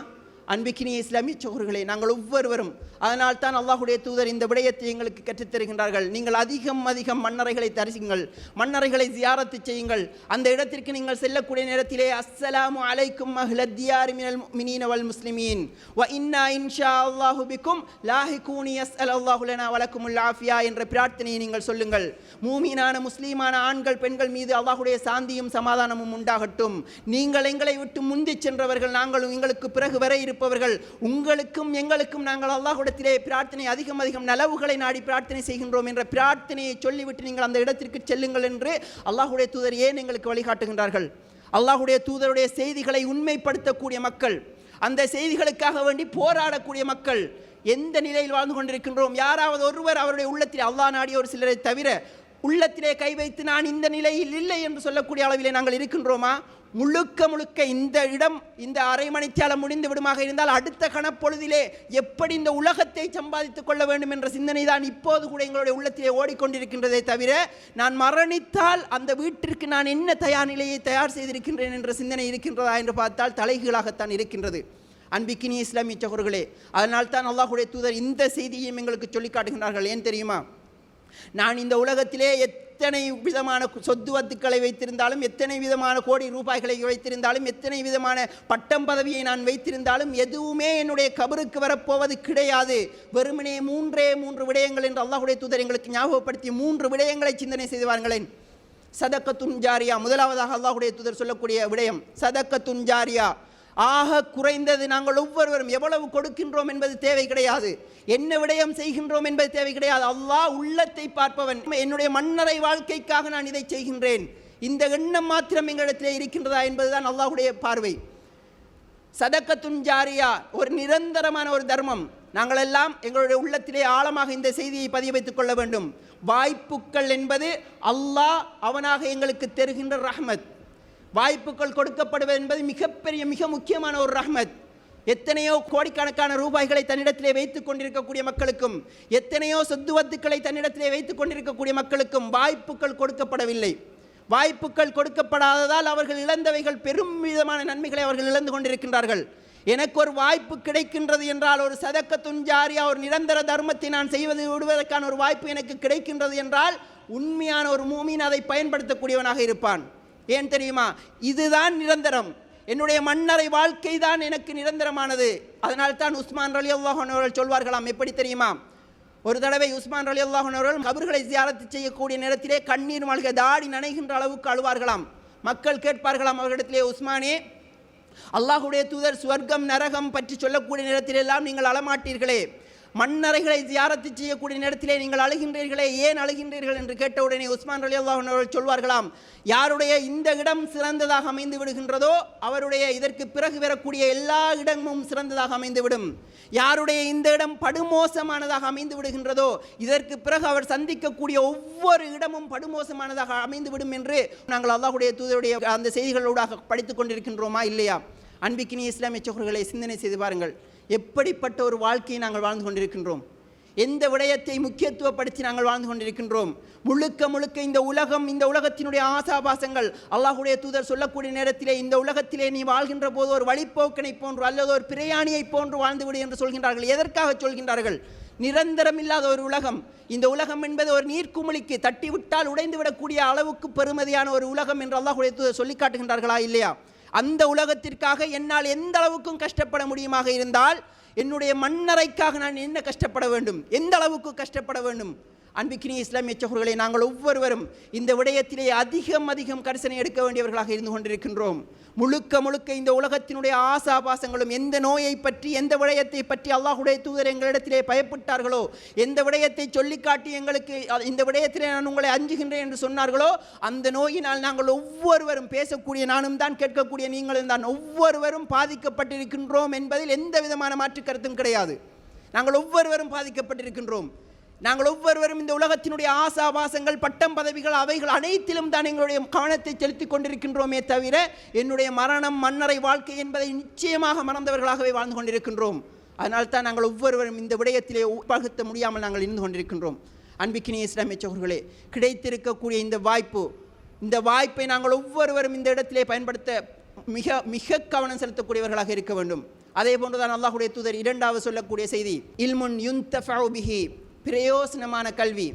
அன்பிக்கினிய இஸ்லாமிய சகோதரர்களே, நாங்கள் ஒவ்வொருவரும் அதனால் தான் அல்லாஹ்வுடைய தூதர் இந்த விடயத்தை எங்களுக்கு கற்றுத்தருகின்றார்கள். நீங்கள் அதிகம் மன்னரைகளை தரிசிங்கள், மன்னரைகளை ஜியாரத்து செய்யுங்கள். அந்த இடத்திற்கு நீங்கள் செல்லக்கூடிய நேரத்திலே அஸ்ஸலாமு அலைக்கும் அஹ்லத் தியாரி மினல் முஃமினீன வல் முஸ்லிமீன் வ இன்னா இன்ஷா அல்லாஹு பிக்கும் லாஹிகூனி யஸ்அலல்லாஹு லனா வ லக்குமுல் ஆஃபியா என்ற பிரார்த்தனையை நீங்கள் சொல்லுங்கள். மூமினான முஸ்லீமான ஆண்கள் பெண்கள் மீது அல்லாஹ்வுடைய சாந்தியும் சமாதானமும் உண்டாகட்டும். நீங்கள் எங்களை விட்டு முந்தி சென்றவர்கள், நாங்களும் எங்களுக்கு பிறகு வரை இருப்பவர்கள், உங்களுக்கும் எங்களுக்கும் நாங்கள் அல்லாஹ்விடத்திலே பிரார்த்தனை அதிகம் நலவுகளை நாடி பிரார்த்தனை செய்கின்றோம் என்ற பிரார்த்தனையை சொல்லிவிட்டு நீங்கள் அந்த இடத்திற்கு செல்லுங்கள் என்று அல்லாஹ்வுடைய தூதர் ஏன் எங்களுக்கு வழிகாட்டுகின்றார்கள்? அல்லாஹ்வுடைய தூதருடைய செய்திகளை உண்மைப்படுத்தக்கூடிய மக்கள், அந்த செய்திகளுக்காக வேண்டி போராடக்கூடிய மக்கள் எந்த நிலையில் வாழ்ந்து கொண்டிருக்கின்றோம்? யாராவது ஒருவர் அவருடைய உள்ளத்தில், அல்லாஹ் நாடிய ஒரு சிலரை தவிர, உள்ளத்திலே கை வைத்து நான் இந்த நிலையில் இல்லை என்று சொல்லக்கூடிய அளவிலே நாங்கள் இருக்கின்றோமா? முழுக்க இந்த இடம், இந்த அரை மணித்தியாலம் முடிந்து விடுமாக இருந்தால் அடுத்த கணப்பொழுதிலே எப்படி இந்த உலகத்தை சம்பாதித்துக் கொள்ள வேண்டும் என்ற சிந்தனை தான் இப்போது கூட எங்களுடைய உள்ளத்திலே ஓடிக்கொண்டிருக்கின்றதை தவிர, நான் மரணித்தால் அந்த வீட்டிற்கு நான் என்ன தயார் நிலையை தயார் செய்திருக்கின்றேன் என்ற சிந்தனை இருக்கின்றதா என்று பார்த்தால் தலைகீழாகத்தான் இருக்கின்றது. அன்பிக்கினிய இஸ்லாமிய சகோதரர்களே, அதனால் தான் அல்லாஹ்வுடைய தூதர் இந்த செய்தியையும் எங்களுக்கு சொல்லி காட்டுகின்றார்கள். ஏன் தெரியுமா? நான் இந்த உலகத்திலே எத்தனை விதமான சொத்து வத்துக்களை வைத்திருந்தாலும், எத்தனை விதமான கோடி ரூபாய்களை வைத்திருந்தாலும், எத்தனை விதமான பட்டம் பதவியை நான் வைத்திருந்தாலும் எதுவுமே என்னுடைய கபருக்கு வரப்போவது கிடையாது. வெறுமனே 3 விடயங்கள் என்று அல்லாஹ்வுடைய தூதர் எங்களுக்கு ஞாபகப்படுத்தி 3 விடயங்களை சிந்தனை செய்து வாருங்களேன். சதக்கத்துன் ஜாரியா, முதலாவதாக அல்லாஹ்வுடைய தூதர் சொல்லக்கூடிய விடயம் சதக்கத்துன் ஜாரியா. ஆக குறைந்தது நாங்கள் ஒவ்வொருவரும் எவ்வளவு கொடுக்கின்றோம் என்பது தேவை கிடையாது, என்ன விடயம் செய்கின்றோம் என்பது தேவை கிடையாது. அல்லாஹ் உள்ளத்தை பார்ப்பவன். என்னுடைய மன்னரை வாழ்க்கைக்காக நான் இதை செய்கின்றேன், இந்த எண்ணம் மாத்திரம் எங்களிடத்திலே இருக்கின்றதா என்பதுதான் அல்லாஹ்வுடைய பார்வை. சதக்கத்துன் ஜாரியா ஒரு நிரந்தரமான ஒரு தர்மம். நாங்கள் எல்லாம் எங்களுடைய உள்ளத்திலே ஆழமாக இந்த செய்தியை பதிய வைத்துக் கொள்ள வேண்டும். வாய்ப்புகள் என்பது அல்லாஹ் அவனாக எங்களுக்கு தருகின்ற ரஹ்மத். வாய்ப்புகள் கொடுக்கப்படுவது என்பது மிக முக்கியமான ஒரு ரஹ்மத். எத்தனையோ கோடிக்கணக்கான ரூபாய்களை தன்னிடத்திலே வைத்துக் கொண்டிருக்கக்கூடிய மக்களுக்கும், எத்தனையோ சொத்துவத்துக்களை தன்னிடத்திலே வைத்துக் கொண்டிருக்கக்கூடிய மக்களுக்கும் வாய்ப்புகள் கொடுக்கப்படவில்லை. வாய்ப்புகள் கொடுக்கப்படாததால் அவர்கள் இழந்தவைகள் பெரும் விதமான நன்மைகளை அவர்கள் இழந்து கொண்டிருக்கின்றார்கள். எனக்கு ஒரு வாய்ப்பு கிடைக்கின்றது என்றால், ஒரு சதக்கத்துன் ஜாரியா, ஒரு நிரந்தர தர்மத்தை நான் விடுவதற்கான ஒரு வாய்ப்பு எனக்கு கிடைக்கின்றது என்றால், உண்மையான ஒரு மூமின் அதை பயன்படுத்தக்கூடியவனாக இருப்பான். ஏன் தெரியுமா? இதுதான் நிரந்தரம். என்னுடைய மன்னரை வாழ்க்கை தான் எனக்கு நிரந்தரமானது. அதனால் தான் உஸ்மான் ரலியல்லாஹு அன்ஹு அவர்கள் சொல்வார்களாம். எப்படி தெரியுமா? ஒரு தடவை உஸ்மான் ரலியல்லாஹு அன்ஹு அவர்கள் கபர்களை ஜியாரத் செய்யக்கூடிய நேரத்திலே கண்ணீர் மல்க தாடி நனைகின்ற அளவுக்கு அழுவார்களாம். மக்கள் கேட்பார்களாம் அவர்களிடத்திலே, உஸ்மானே, அல்லாஹ்வுடைய தூதர் சுவர்க்கம் நரகம் பற்றி சொல்லக்கூடிய நேரத்திலெல்லாம் நீங்கள் அழமாட்டீர்களே, மன்னரைகளை ஜியாரத்து செய்யக்கூடிய நேரத்திலே நீங்கள் அழுகின்றீர்களே, ஏன் அழுகின்றீர்கள் என்று கேட்டவுடனே உஸ்மான் ரலியல்லாஹு அன்ஹு அவர்கள் சொல்வார்களாம், யாருடைய இந்த இடம் சிறந்ததாக அமைந்து விடுகின்றதோ அவருடைய இதற்கு பிறகு வரக்கூடிய எல்லா இடமும் சிறந்ததாக அமைந்துவிடும். யாருடைய இந்த இடம் படுமோசமானதாக அமைந்து விடுகின்றதோ இதற்கு பிறகு அவர் சந்திக்கக்கூடிய ஒவ்வொரு இடமும் படுமோசமானதாக அமைந்துவிடும் என்று நாங்கள் அல்லாஹ்வுடைய தூதருடைய அந்த செய்திகளூடாக படித்துக் கொண்டிருக்கின்றோமா இல்லையா? அன்பிக்கினிய இஸ்லாமிய சகோதரர்களை சிந்தனை செய்து பாருங்கள், எப்படிப்பட்ட ஒரு வாழ்க்கையை நாங்கள் வாழ்ந்து கொண்டிருக்கின்றோம், எந்த விடயத்தை முக்கியத்துவப்படுத்தி நாங்கள் வாழ்ந்து கொண்டிருக்கின்றோம். முழுக்க முழுக்க இந்த உலகம், இந்த உலகத்தினுடைய ஆசாபாசங்கள், அல்லாஹ்வுடைய தூதர் சொல்லக்கூடிய நேரத்திலே இந்த உலகத்திலே நீ வாழ்கின்ற போது ஒரு வழிப்போக்கனை போன்று அல்லது ஒரு பிரயாணியை போன்று வாழ்ந்துவிடு என்று சொல்கின்றார்கள். எதற்காக சொல்கின்றார்கள்? நிரந்தரம் இல்லாத ஒரு உலகம். இந்த உலகம் என்பது ஒரு நீர்க்குமிழிக்கு தட்டிவிட்டால் உடைந்து விடக்கூடிய அளவுக்கு பெருமதியான ஒரு உலகம் என்று அல்லாஹ்வுடைய தூதர் சொல்லி காட்டுகின்றார்களா இல்லையா? அந்த உலகத்திற்காக என்னால் எந்த அளவுக்கும் கஷ்டப்பட முடியுமாக இருந்தால் என்னுடைய மன்னரைக்காக நான் என்ன கஷ்டப்பட வேண்டும், எந்த அளவுக்கு கஷ்டப்பட வேண்டும்? அன்பிக்கினிய இஸ்லாமிய சகோதரர்களே, நாங்கள் ஒவ்வொருவரும் இந்த விடயத்திலே அதிகம் கரிசனை எடுக்க வேண்டியவர்களாக இருந்து கொண்டிருக்கின்றோம். முழுக்க முழுக்க இந்த உலகத்தினுடைய ஆசாபாசங்களும், எந்த நோயை பற்றி எந்த விடயத்தை பற்றி அல்லாஹ்வுடைய தூதர் எங்களிடத்திலே பயப்பட்டார்களோ, எந்த விடயத்தை சொல்லிக்காட்டி எங்களுக்கு இந்த விடயத்திலே நான் உங்களை அஞ்சுகின்றேன் என்று சொன்னார்களோ, அந்த நோயினால் நாங்கள் ஒவ்வொருவரும் பேசக்கூடிய நானும் தான், கேட்கக்கூடிய நீங்களும் தான், ஒவ்வொருவரும் பாதிக்கப்பட்டிருக்கின்றோம் என்பதில் எந்த விதமான மாற்று கருத்தும் கிடையாது. நாங்கள் ஒவ்வொருவரும் பாதிக்கப்பட்டிருக்கின்றோம். நாங்கள் ஒவ்வொருவரும் இந்த உலகத்தினுடைய ஆசாபாசங்கள், பட்டம் பதவிகள், அவைகள் அனைத்திலும் தான் எங்களுடைய கவனத்தை செலுத்திக் கொண்டிருக்கின்றோமே தவிர என்னுடைய மரணம், மன்னரை வாழ்க்கை என்பதை நிச்சயமாக மறந்தவர்களாகவே வாழ்ந்து கொண்டிருக்கின்றோம். அதனால்தான் நாங்கள் ஒவ்வொருவரும் இந்த விடயத்திலே பகுத்த முடியாமல் நாங்கள் இருந்து கொண்டிருக்கின்றோம். அன்பிக்கினிய இஸ்லாமிய சகோதரர்களே, கிடைத்திருக்கக்கூடிய இந்த வாய்ப்பை நாங்கள் ஒவ்வொருவரும் இந்த இடத்திலே பயன்படுத்த மிக கவனம் செலுத்தக்கூடியவர்களாக இருக்க வேண்டும். அதே போன்றுதான் அல்லாஹ்வுடைய தூதர் இரண்டாவது சொல்லக்கூடிய செய்தி, இல்முன் யுன்தஃபஉ பிஹி, பிரயோசனமான கல்வி.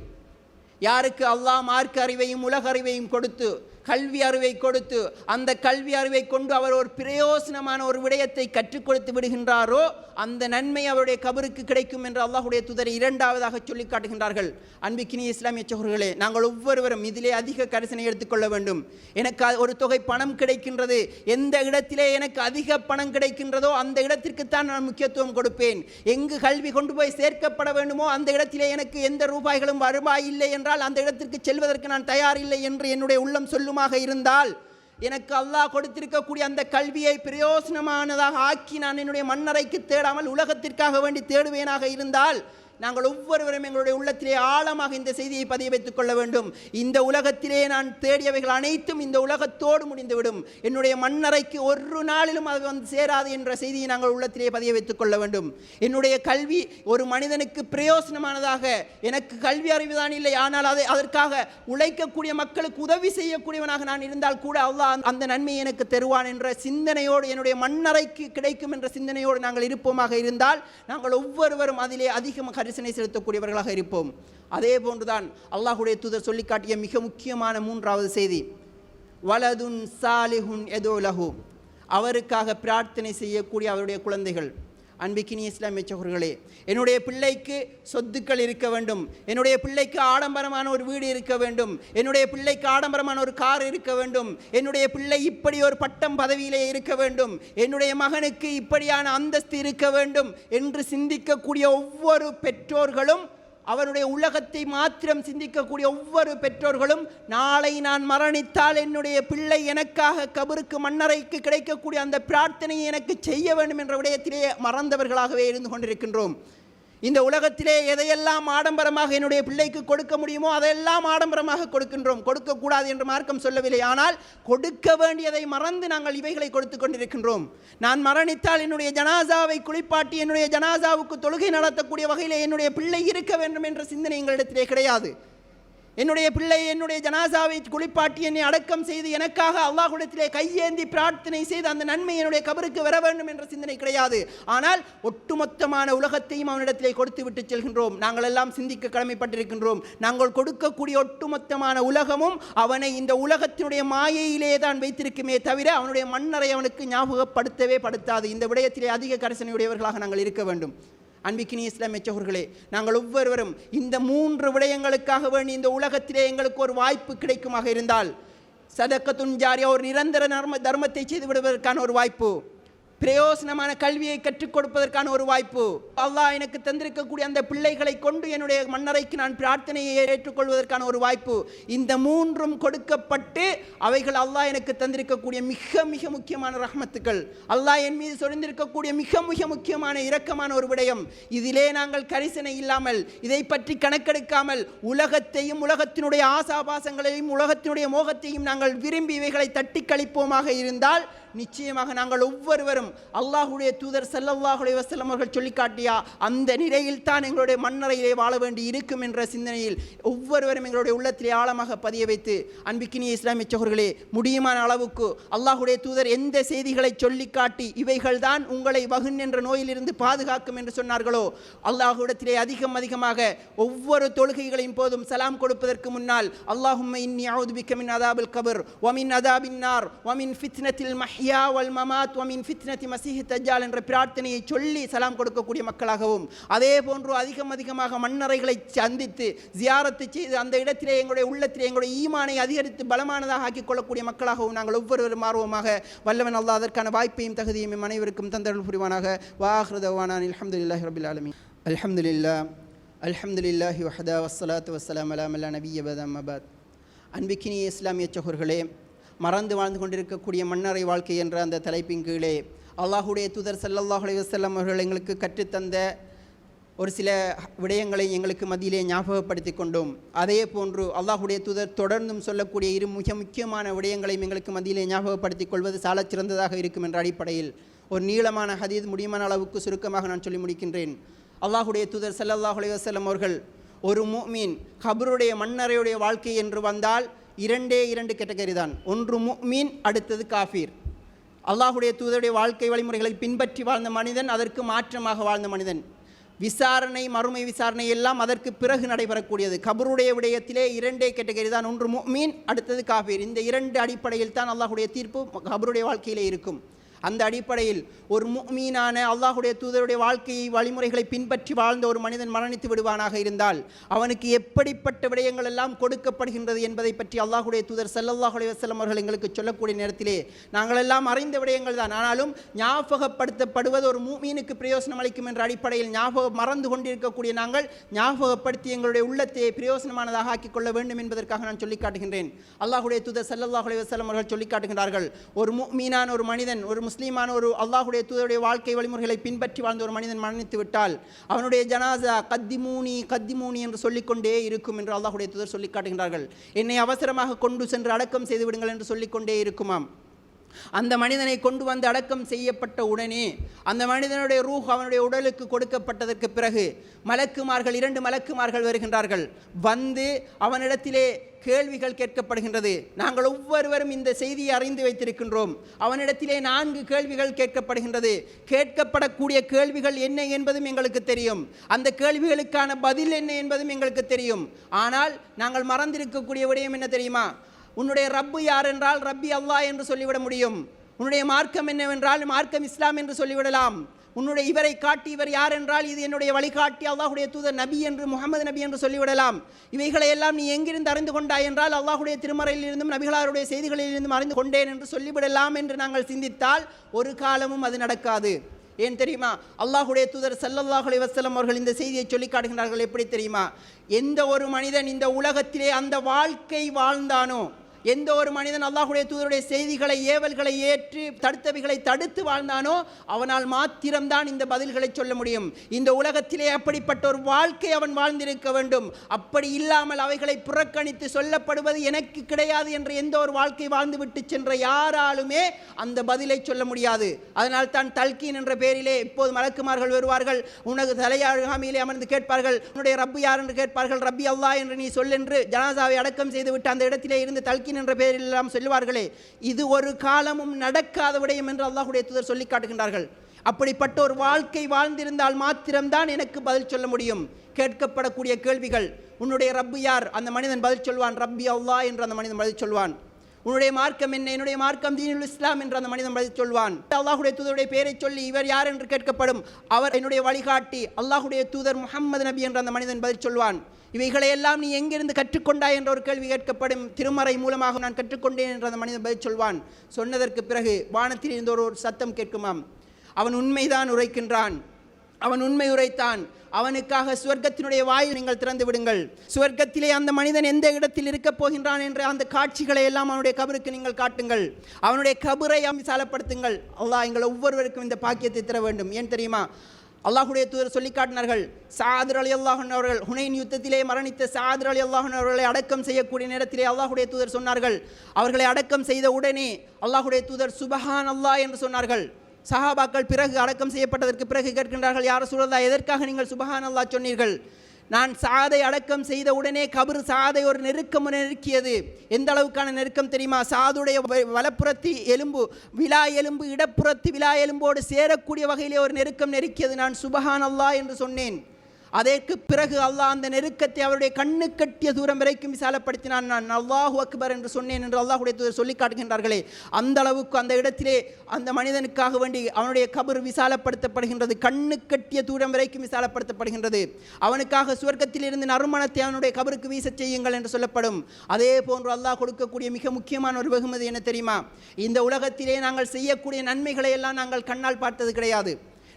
யாருக்கு அல்லாஹ் மார்க்க அறிவையும் உலக அறிவையும் கொடுத்து, கல்வி அறிவை கொடுத்து, அந்த கல்வி அறிவை கொண்டு அவர் ஒரு பிரயோசனமான ஒரு விடயத்தை கற்றுக் கொடுத்து விடுகின்றாரோ அந்த நன்மை அவருடைய கபருக்கு கிடைக்கும் என்று அல்லாஹ்வுடைய தூதர் இரண்டாவதாக சொல்லி காட்டுகின்றார்கள். அன்பிக்கினிய இஸ்லாமிய சகோதரர்களே, நாங்கள் ஒவ்வொருவரும் இதிலே அதிக கரிசனை எடுத்துக்கொள்ள வேண்டும். எனக்கு ஒரு தொகை பணம் கிடைக்கின்றது, எந்த இடத்திலே எனக்கு அதிக பணம் கிடைக்கின்றதோ அந்த இடத்திற்குத்தான் நான் முக்கியத்துவம் கொடுப்பேன். எங்கு கல்வி கொண்டு போய் சேர்க்கப்பட வேண்டுமோ அந்த இடத்திலே எனக்கு எந்த ரூபாய்களும் வருவாய் இல்லை என்றால் அந்த இடத்திற்கு செல்வதற்கு நான் தயாரில்லை என்று என்னுடைய உள்ளம் சொல்லுமாக இருந்தால், எனக்கு அல்லாஹ் கொடுத்திருக்கக்கூடிய அந்த கல்வியை பிரயோசனமானதாக ஆக்கி நான் என்னுடைய மன்னரைக்கு தேடாமல் உலகத்திற்காக வேண்டி தேடுவேனாக இருந்தால், நாங்கள் ஒவ்வொருவரும் எங்களுடைய உள்ளத்திலே ஆழமாக இந்த செய்தியை பதிய வைத்துக் கொள்ள வேண்டும். இந்த உலகத்திலே நான் தேடியவைகள் அனைத்தும் இந்த உலகத்தோடு முடிந்துவிடும், என்னுடைய மன்னரைக்கு ஒரு நாளிலும் அது வந்து சேராது என்ற செய்தியை நாங்கள் உள்ளத்திலே பதிய வைத்துக் கொள்ள வேண்டும். என்னுடைய கல்வி ஒரு மனிதனுக்கு பிரயோசனமானதாக, எனக்கு கல்வி அறிவுதான் இல்லை, ஆனால் அதற்காக உழைக்கக்கூடிய மக்களுக்கு உதவி செய்யக்கூடியவனாக நான் இருந்தால் கூட அல்லாஹ் அந்த நன்மையை எனக்கு தருவான் என்ற சிந்தனையோடு, என்னுடைய மன்னரைக்கு கிடைக்கும் என்ற சிந்தனையோடு நாங்கள் இருப்போமாக இருந்தால் நாங்கள் ஒவ்வொருவரும் அதிலே அதிகமாக கரிசனை செலுத்தக்கூடியவர்களாக இருப்போம். அதே போன்றுதான் அல்லாஹ்வுடைய தூதர் சொல்லி காட்டிய மிக முக்கியமான மூன்றாவது செய்தி, வலதுன் சாலிஹுன் எதோலஹு, அவருக்காக பிரார்த்தனை செய்யக்கூடிய அவருடைய குழந்தைகள். அன்பிக்கினிய இஸ்லாமிய சகோதரர்களே, என்னுடைய பிள்ளைக்கு சொத்துக்கள் இருக்க வேண்டும், என்னுடைய பிள்ளைக்கு ஆடம்பரமான ஒரு வீடு இருக்க வேண்டும், என்னுடைய பிள்ளைக்கு ஆடம்பரமான ஒரு கார் இருக்க வேண்டும், என்னுடைய பிள்ளை இப்படி ஒரு பட்டம் பதவியிலே இருக்க வேண்டும், என்னுடைய மகனுக்கு இப்படியான அந்தஸ்து இருக்க வேண்டும் என்று சிந்திக்கக்கூடிய ஒவ்வொரு பெற்றோர்களும், அவருடைய உலகத்தை மாத்திரம் சிந்திக்கக்கூடிய ஒவ்வொரு பெற்றோர்களும், நாளை நான் மரணித்தால் என்னுடைய பிள்ளை எனக்காக கபருக்கு மன்னரைக்கு கிடைக்கக்கூடிய அந்த பிரார்த்தனையை எனக்கு செய்ய வேண்டும் என்ற விடயத்திலே மறந்தவர்களாகவே இருந்து கொண்டிருக்கின்றோம். இந்த உலகத்திலே எதையெல்லாம் ஆடம்பரமாக என்னுடைய பிள்ளைக்கு கொடுக்க முடியுமோ அதையெல்லாம் ஆடம்பரமாக கொடுக்கின்றோம். கொடுக்கக்கூடாது என்று மார்க்கம் சொல்லவில்லை, ஆனால் கொடுக்க வேண்டியதை மறந்து நாங்கள் இவைகளை கொடுத்து கொண்டிருக்கின்றோம். நான் மரணித்தால் என்னுடைய ஜனாசாவை குளிப்பாட்டி என்னுடைய ஜனாசாவுக்கு தொழுகை நடத்தக்கூடிய வகையில் என்னுடைய பிள்ளை இருக்க வேண்டும் என்ற சிந்தனை எங்களிடத்திலே கிடையாது. என்னுடைய பிள்ளை என்னுடைய ஜனாசாவை குளிப்பாட்டி என்னை அடக்கம் செய்து எனக்காக அல்லாஹ்விடத்திலே கையேந்தி பிரார்த்தனை செய்து அந்த நன்மை என்னுடைய கபருக்கு வர வேண்டும் என்ற சிந்தனை கிடையாது. ஆனால் ஒட்டுமொத்தமான உலகத்தையும் அவனிடத்திலே கொடுத்து விட்டு செல்கின்றோம். நாங்கள் எல்லாம் சிந்திக்க கடமைப்பட்டிருக்கின்றோம். நாங்கள் கொடுக்கக்கூடிய ஒட்டுமொத்தமான உலகமும் அவனை இந்த உலகத்தினுடைய மாயையிலே தான் வைத்திருக்குமே தவிர அவனுடைய மன்னரை அவனுக்கு ஞாபகப்படுத்தவே படுத்தாது. இந்த விடயத்திலே அதிக கரிசனையுடையவர்களாக நாங்கள் இருக்க வேண்டும். அன்பிக்கினிய இஸ்லாமிய சகோதரர்களே, நாங்கள் ஒவ்வொருவரும் இந்த மூன்று விடயங்களுக்காக வேண்டி இந்த உலகத்திலே எங்களுக்கு ஒரு வாய்ப்பு கிடைக்குமாக இருந்தால், சதக்கத்துன் ஜாரியா, ஒரு நிரந்தர தர்மத்தை செய்து விடுவதற்கான ஒரு வாய்ப்பு, பிரயோசனமான கல்வியை கற்றுக் கொடுப்பதற்கான ஒரு வாய்ப்பு. அல்லாஹ் எனக்கு தந்திருக்கக்கூடிய அந்த பிள்ளைகளை கொண்டு என்னுடைய மன்னரைக்கு நான் பிரார்த்தனையை ஏற்றுக்கொள்வதற்கான ஒரு வாய்ப்பு. இந்த மூன்றும் கொடுக்கப்பட்டு அவைகள் அல்லாஹ் எனக்கு தந்திருக்கக்கூடிய மிக மிக முக்கியமான ரஹ்மத்துக்கள், அல்லாஹ் என் மீது சொரிந்திருக்கக்கூடிய மிக மிக முக்கியமான இரக்கமான ஒரு விடயம். இதிலே நாங்கள் கரிசனை இல்லாமல், இதை பற்றி கணக்கெடுக்காமல், உலகத்தையும் உலகத்தினுடைய ஆசாபாசங்களையும் உலகத்தினுடைய மோகத்தையும் நாங்கள் விரும்பி இவைகளை தட்டி கழிப்போமாக இருந்தால் நிச்சயமாக நாங்கள் ஒவ்வொருவரும் அல்லாஹுடைய தூதர் ஸல்லல்லாஹு அலைஹி வஸல்லம் அவர்கள் சொல்லிக்காட்டிய அந்த நிலையில் தான் எங்களுடைய மண்ணறையிலே வாழ வேண்டி இருக்கும் என்ற சிந்தனையில் ஒவ்வொருவரும் எங்களுடைய உள்ளத்திலே ஆழமாக பதிய வைத்து, அன்பிக்கினிய இஸ்லாமிய சகோதரர்களே, முடியுமான அளவுக்கு அல்லாஹுடைய தூதர் எந்த செய்திகளை சொல்லிக்காட்டி இவைகள் தான் உங்களை வகுன் என்ற நோயிலிருந்து பாதுகாக்கும் என்று சொன்னார்களோ, அல்லாஹுடத்திலே அதிகமாக ஒவ்வொரு தொழுகைகளின் போதும் சலாம் கொடுப்பதற்கு முன்னால் அல்லாஹும்ம இன்னி அஊது பிக்க மின் அதாபில் கபர் வ மின் அதாபின் நார் வ மின் ஃபித்னத்தில் மஹ்யா வல் மமாத் வ மின் ஃபித்னத்தி மஸீஹ் தஜ்ஜால் என்ற பிரார்த்தனையை சொல்லி சலாம் கொடுக்கக்கூடிய மக்களாகவும், அதே போன்று அதிகமாக மண்ணறைகளை சந்தித்து ஜியாரத்து செய்து அந்த இடத்திலே எங்களுடைய உள்ளத்திலே எங்களுடைய ஈமானை அதிகரித்து பலமானதாக ஆக்கிக் கொள்ளக்கூடிய மக்களாகவும் நாங்கள் ஒவ்வொருவரும் ஆர்வமாக வல்லவன் அல்லாஹ் அதற்கான வாய்ப்பையும் தகுதியும் அனைவருக்கும் தந்தருள் புரிவானாக. வாஹிரு தஅவானா அல்ஹம்துலில்லாஹி ரப்பில் ஆலமீன். அல்ஹம்துலில்லாஹி வஹதா வஸ்ஸலாத்து வஸ்ஸலாமு அலா மன் லா நபிய்ய பஅத அம்மா பஅத். அன்பிக்கினிய இஸ்லாமிய சகோதரர்களே, மறந்து வாழ்ந்து கொண்டிருக்கக்கூடிய மண்ணறை வாழ்க்கை என்ற அந்த தலைப்பின் கீழே அல்லாஹுடைய தூதர் ஸல்லல்லாஹு அலைஹி வஸல்லம் அவர்கள் எங்களுக்கு கற்றுத்தந்த ஒரு சில விடயங்களை எங்களுக்கு மத்தியிலே ஞாபகப்படுத்தி கொண்டோம். அதே போன்று அல்லாஹுடைய தூதர் தொடர்ந்தும் சொல்லக்கூடிய இரு மிக முக்கியமான விடயங்களையும் எங்களுக்கு மத்தியிலே ஞாபகப்படுத்திக் கொள்வது சாலச் சிறந்ததாக இருக்கும் என்ற அடிப்படையில் ஒரு நீளமான ஹதீஸ் முடியுமான அளவுக்கு சுருக்கமாக நான் சொல்லி முடிக்கின்றேன். அல்லாஹுடைய தூதர் ஸல்லல்லாஹு அலைஹி வஸல்லம் அவர்கள் ஒரு முஃமின் கபருடைய மண்ணறையுடைய வாழ்க்கை என்று வந்தால் இரண்டு கேட்டகரி தான். ஒன்று முஃமின், அடுத்தது காஃபிர். அல்லாஹுடைய தூதருடைய வாழ்க்கை வழிமுறைகளை பின்பற்றி வாழ்ந்த மனிதன், அதற்கு மாற்றமாக வாழ்ந்த மனிதன். விசாரணை, மறுமை விசாரணை எல்லாம் அதற்கு பிறகு நடைபெறக்கூடியது. கபருடைய விடயத்திலே இரண்டே கேட்டகரி தான், ஒன்று முஃமின், அடுத்தது காஃபிர். இந்த இரண்டு அடிப்படையில் தான் அல்லாஹுடைய தீர்ப்பு கபருடைய வாழ்க்கையிலே இருக்கும். அந்த அடிப்படையில் ஒரு முஃமீனான அல்லாஹுடைய தூதருடைய வாழ்க்கையை வழிமுறைகளை பின்பற்றி வாழ்ந்த ஒரு மனிதன் மரணித்து விடுவானாக இருந்தால் அவனுக்கு எப்படிப்பட்ட விடயங்கள் எல்லாம் கொடுக்கப்படுகின்றது என்பதை பற்றி அல்லாஹுடைய தூதர் ஸல்லல்லாஹு அலைஹி வஸல்லம் அவர்கள் எங்களுக்கு சொல்லக்கூடிய நேரத்திலே நாங்கள் எல்லாம் அறிந்த விடயங்கள் தான். ஆனாலும் ஞாபகப்படுத்தப்படுவது ஒரு முஃமீனுக்கு பிரயோசனம் அளிக்கும் என்ற அடிப்படையில் மறந்து கொண்டிருக்கக்கூடிய நாங்கள் ஞாபகப்படுத்தி எங்களுடைய உள்ளத்தை பிரயோசனமானதாக ஆக்கிக் கொள்ள வேண்டும் என்பதற்காக நான் சொல்லி காட்டுகின்றேன். அல்லாஹுடைய தூதர் ஸல்லல்லாஹு அலைஹி வஸல்லம் அவர்கள் சொல்லி காட்டுகின்றார்கள், ஒரு முஃமீனான ஒரு மனிதன், ஒரு முஸ்லீமான ஒரு அல்லாஹுடைய தூதருடைய வாழ்க்கை வழிமுறைகளை பின்பற்றி வாழ்ந்த ஒரு மனிதன் மரணித்து விட்டால் அவனுடைய ஜனாசா கத்திமூனி என்று சொல்லிக்கொண்டே இருக்கும் என்று அல்லாஹுடைய தூதர் சொல்லி காட்டுகின்றார்கள். என்னை அவசரமாக கொண்டு சென்று அடக்கம் செய்து விடுங்கள் என்று சொல்லிக்கொண்டே இருக்குமாம். அந்த மனிதனை கொண்டு வந்து அடக்கம் செய்யப்பட்ட உடனே அந்த மனிதனுடைய ரூஹ் அவனுடைய உடலுக்கு கொடுக்கப்பட்டதற்கு பிறகு மலக்குமார்கள், 2 மலக்குமார்கள் வருகின்றார்கள். வந்து அவனிடத்திலே கேள்விகள் கேட்கப்படுகின்றது. நாங்கள் ஒவ்வொருவரும் இந்த செய்தியை அறிந்து வைத்திருக்கின்றோம். அவனிடத்திலே 4 கேள்விகள் கேட்கப்படுகின்றது. கேட்கப்படக்கூடிய கேள்விகள் என்ன என்பதும் எங்களுக்கு தெரியும், அந்த கேள்விகளுக்கான பதில் என்ன என்பதும் எங்களுக்கு தெரியும். ஆனால் நாங்கள் மறந்திருக்கக்கூடிய விடயம் என்ன தெரியுமா? உன்னுடைய ரப்பு யார் என்றால் ரப்பி அல்லாஹ் என்று சொல்லிவிட முடியும். உன்னுடைய மார்க்கம் என்னவென்றால் மார்க்கம் இஸ்லாம் என்று சொல்லிவிடலாம். உன்னுடைய இவரை காட்டி இவர் யார் என்றால் இது என்னுடைய வழிகாட்டி அல்லாஹுடைய தூதர் நபி என்று, முகமது நபி என்று சொல்லிவிடலாம். இவைகளை எல்லாம் நீ எங்கிருந்து அறிந்து கொண்டாய் என்றால் அல்லாஹுடைய திருமறையிலிருந்தும் நபிகளாருடைய செய்திகளிலிருந்தும் அறிந்து கொண்டேன் என்று சொல்லிவிடலாம் என்று நாங்கள் சிந்தித்தால் ஒரு காலமும் அது நடக்காது. ஏன் தெரியுமா? அல்லாஹுடைய தூதர் ஸல்லல்லாஹு அலைஹி வஸல்லம் அவர்கள் இந்த செய்தியை சொல்லி காட்டுகின்றார்கள். எப்படி தெரியுமா? எந்த ஒரு மனிதன் இந்த உலகத்திலே அந்த வாழ்க்கை வாழ்ந்தானோ, எந்த ஒரு மனிதன் அல்லாஹுடைய தூதருடைய செய்திகளை, ஏவல்களை ஏற்று தடுத்தவைகளை தடுத்து வாழ்ந்தானோ அவனால் மாத்திரம்தான் இந்த பதில்களை சொல்ல முடியும். இந்த உலகத்திலே அப்படிப்பட்ட ஒரு வாழ்க்கை அவன் வாழ்ந்திருக்க வேண்டும். அப்படி இல்லாமல் அவைகளை புறக்கணித்து சொல்லப்படுவது எனக்கு கிடையாது என்ற எந்த ஒரு வாழ்க்கை வாழ்ந்துவிட்டு சென்ற யாராலுமே அந்த பதிலை சொல்ல முடியாது. அதனால் தான் தல்கீன் என்ற பெயரிலே இப்போது மலக்குமார்கள் வருவார்கள், உனக்கு தலையாகாமையிலே அமர்ந்து கேட்பார்கள், உன்னுடைய ரப்பு யார் என்று கேட்பார்கள். ரப்பி அல்லாஹ் என்று நீ சொல்லென்று ஜனாசாவை அடக்கம் செய்துவிட்டு அந்த இடத்திலே இருந்து தல்கீன் என்ற பெயரில் எல்லாம் சொல்லுவார்களே, இது ஒரு காலமும் நடக்காத விடயம் என்று அல்லாஹுடைய தூதர் சொல்லி காட்டுகின்றார்கள். அப்படிப்பட்ட ஒரு வாழ்க்கை வாழ்ந்திருந்தால் மாத்திரம்தான் எனக்கு பதில் சொல்ல முடியும். கேட்கப்படக்கூடிய கேள்விகள், உன்னுடைய ரப்பு யார்? அந்த மனிதன் பதில் சொல்வான் ரப்பி அல்லாஹ் என்று அந்த மனிதன் பதில் சொல்வான். உன்னுடைய மார்க்கம் என்ன? என்னுடைய மார்க்கம் தீனுல் இஸ்லாம் என்று அந்த மனிதன் பதில் சொல்வான். அல்லாஹுடைய தூதருடைய பெயரை சொல்லி இவர் யார் என்று கேட்கப்படும். அவர் என்னுடைய வழிகாட்டி அல்லாஹுடைய தூதர் முஹம்மது நபி என்று அந்த மனிதன் பதில் சொல்வான். இவைகளை எல்லாம் நீ எங்கிருந்து கற்றுக்கொண்டாய் என்ற ஒரு கேள்வி கேட்கப்படும். திருமறை மூலமாக நான் கற்றுக்கொண்டேன் என்று அந்த மனிதன் பதில் சொல்வான். சொன்னதற்கு பிறகு வானத்தில் இருந்து ஒரு சத்தம் கேட்குமாம், அவன் உண்மைதான் உரைக்கின்றான், அவன் உண்மை உரைத்தான், அவனுக்காக சுவர்க்கத்தினுடைய வாயில் நீங்கள் திறந்து விடுங்கள். சுவர்க்கத்திலே அந்த மனிதன் எந்த இடத்தில் இருக்கப் போகின்றான் என்ற அந்த காட்சிகளை எல்லாம் அவனுடைய கபருக்கு நீங்கள் காட்டுங்கள். அவனுடைய கபரை விசாலப்படுத்துங்கள். அல்லாஹ் எங்கள் ஒவ்வொருவருக்கும் இந்த பாக்கியத்தை தர வேண்டும். ஏன் தெரியுமா? அல்லாஹுடைய தூதர் சொல்லி காட்டினார்கள். சஅத் ரலியல்லாஹு அன்ஹு அவர்கள் ஹுனைன் யுத்தத்திலே மரணித்த சஅத் ரலியல்லாஹு அன்ஹு அவர்களை அடக்கம் செய்யக்கூடிய நேரத்திலே அல்லாஹுடைய தூதர் சொன்னார்கள், அவர்களை அடக்கம் செய்த உடனே அல்லாஹுடைய தூதர் சுபஹானல்லாஹ் என்று சொன்னார்கள். சஹாபாக்கள் பிறகு அடக்கம் செய்யப்பட்டதற்கு பிறகு கேட்கின்றார்கள், யா ரசூலல்லாஹ், எதற்காக நீங்கள் சுபஹானல்லாஹ் சொன்னீர்கள்? நான் சஅதை அடக்கம் செய்த உடனே கபர் சஅதை ஒரு நெருக்கம் நெருக்கியது. எந்த அளவுக்கான நெருக்கம் தெரியுமா? சஅதுடைய வலப்புறத்தி எலும்பு விலா எலும்பு இடப்புறத்து விலா எலும்போடு சேரக்கூடிய வகையிலே ஒரு நெருக்கம் நெருக்கியது. நான் சுபஹானல்லாஹ் என்று சொன்னேன். அதற்கு பிறகு அல்லாஹ் அந்த நெருக்கத்தை அவருடைய கண்ணு கட்டிய தூரம் வரைக்கும் விசாலப்படுத்தினான். நான் அல்லாஹு அக்பர் என்று சொன்னேன் என்று அல்லாஹுடைய தூதர் சொல்லி காட்டுகின்றார்களே, அந்த அளவுக்கு அந்த இடத்திலே அந்த மனிதனுக்காக வேண்டி அவனுடைய கபர் விசாலப்படுத்தப்படுகின்றது. கண்ணு கட்டிய தூரம் வரைக்கும் விசாலப்படுத்தப்படுகின்றது. அவனுக்காக சுவர்க்கத்தில் இருந்து நறுமணத்தை அவனுடைய கபருக்கு வீச செய்யுங்கள் என்று சொல்லப்படும். அதே போன்று அல்லாஹ் கொடுக்கக்கூடிய மிக முக்கியமான ஒரு வெகுமதி என்ன தெரியுமா? இந்த உலகத்திலே நாங்கள் செய்யக்கூடிய நன்மைகளை எல்லாம் நாங்கள் கண்ணால் பார்த்தது கிடையாது.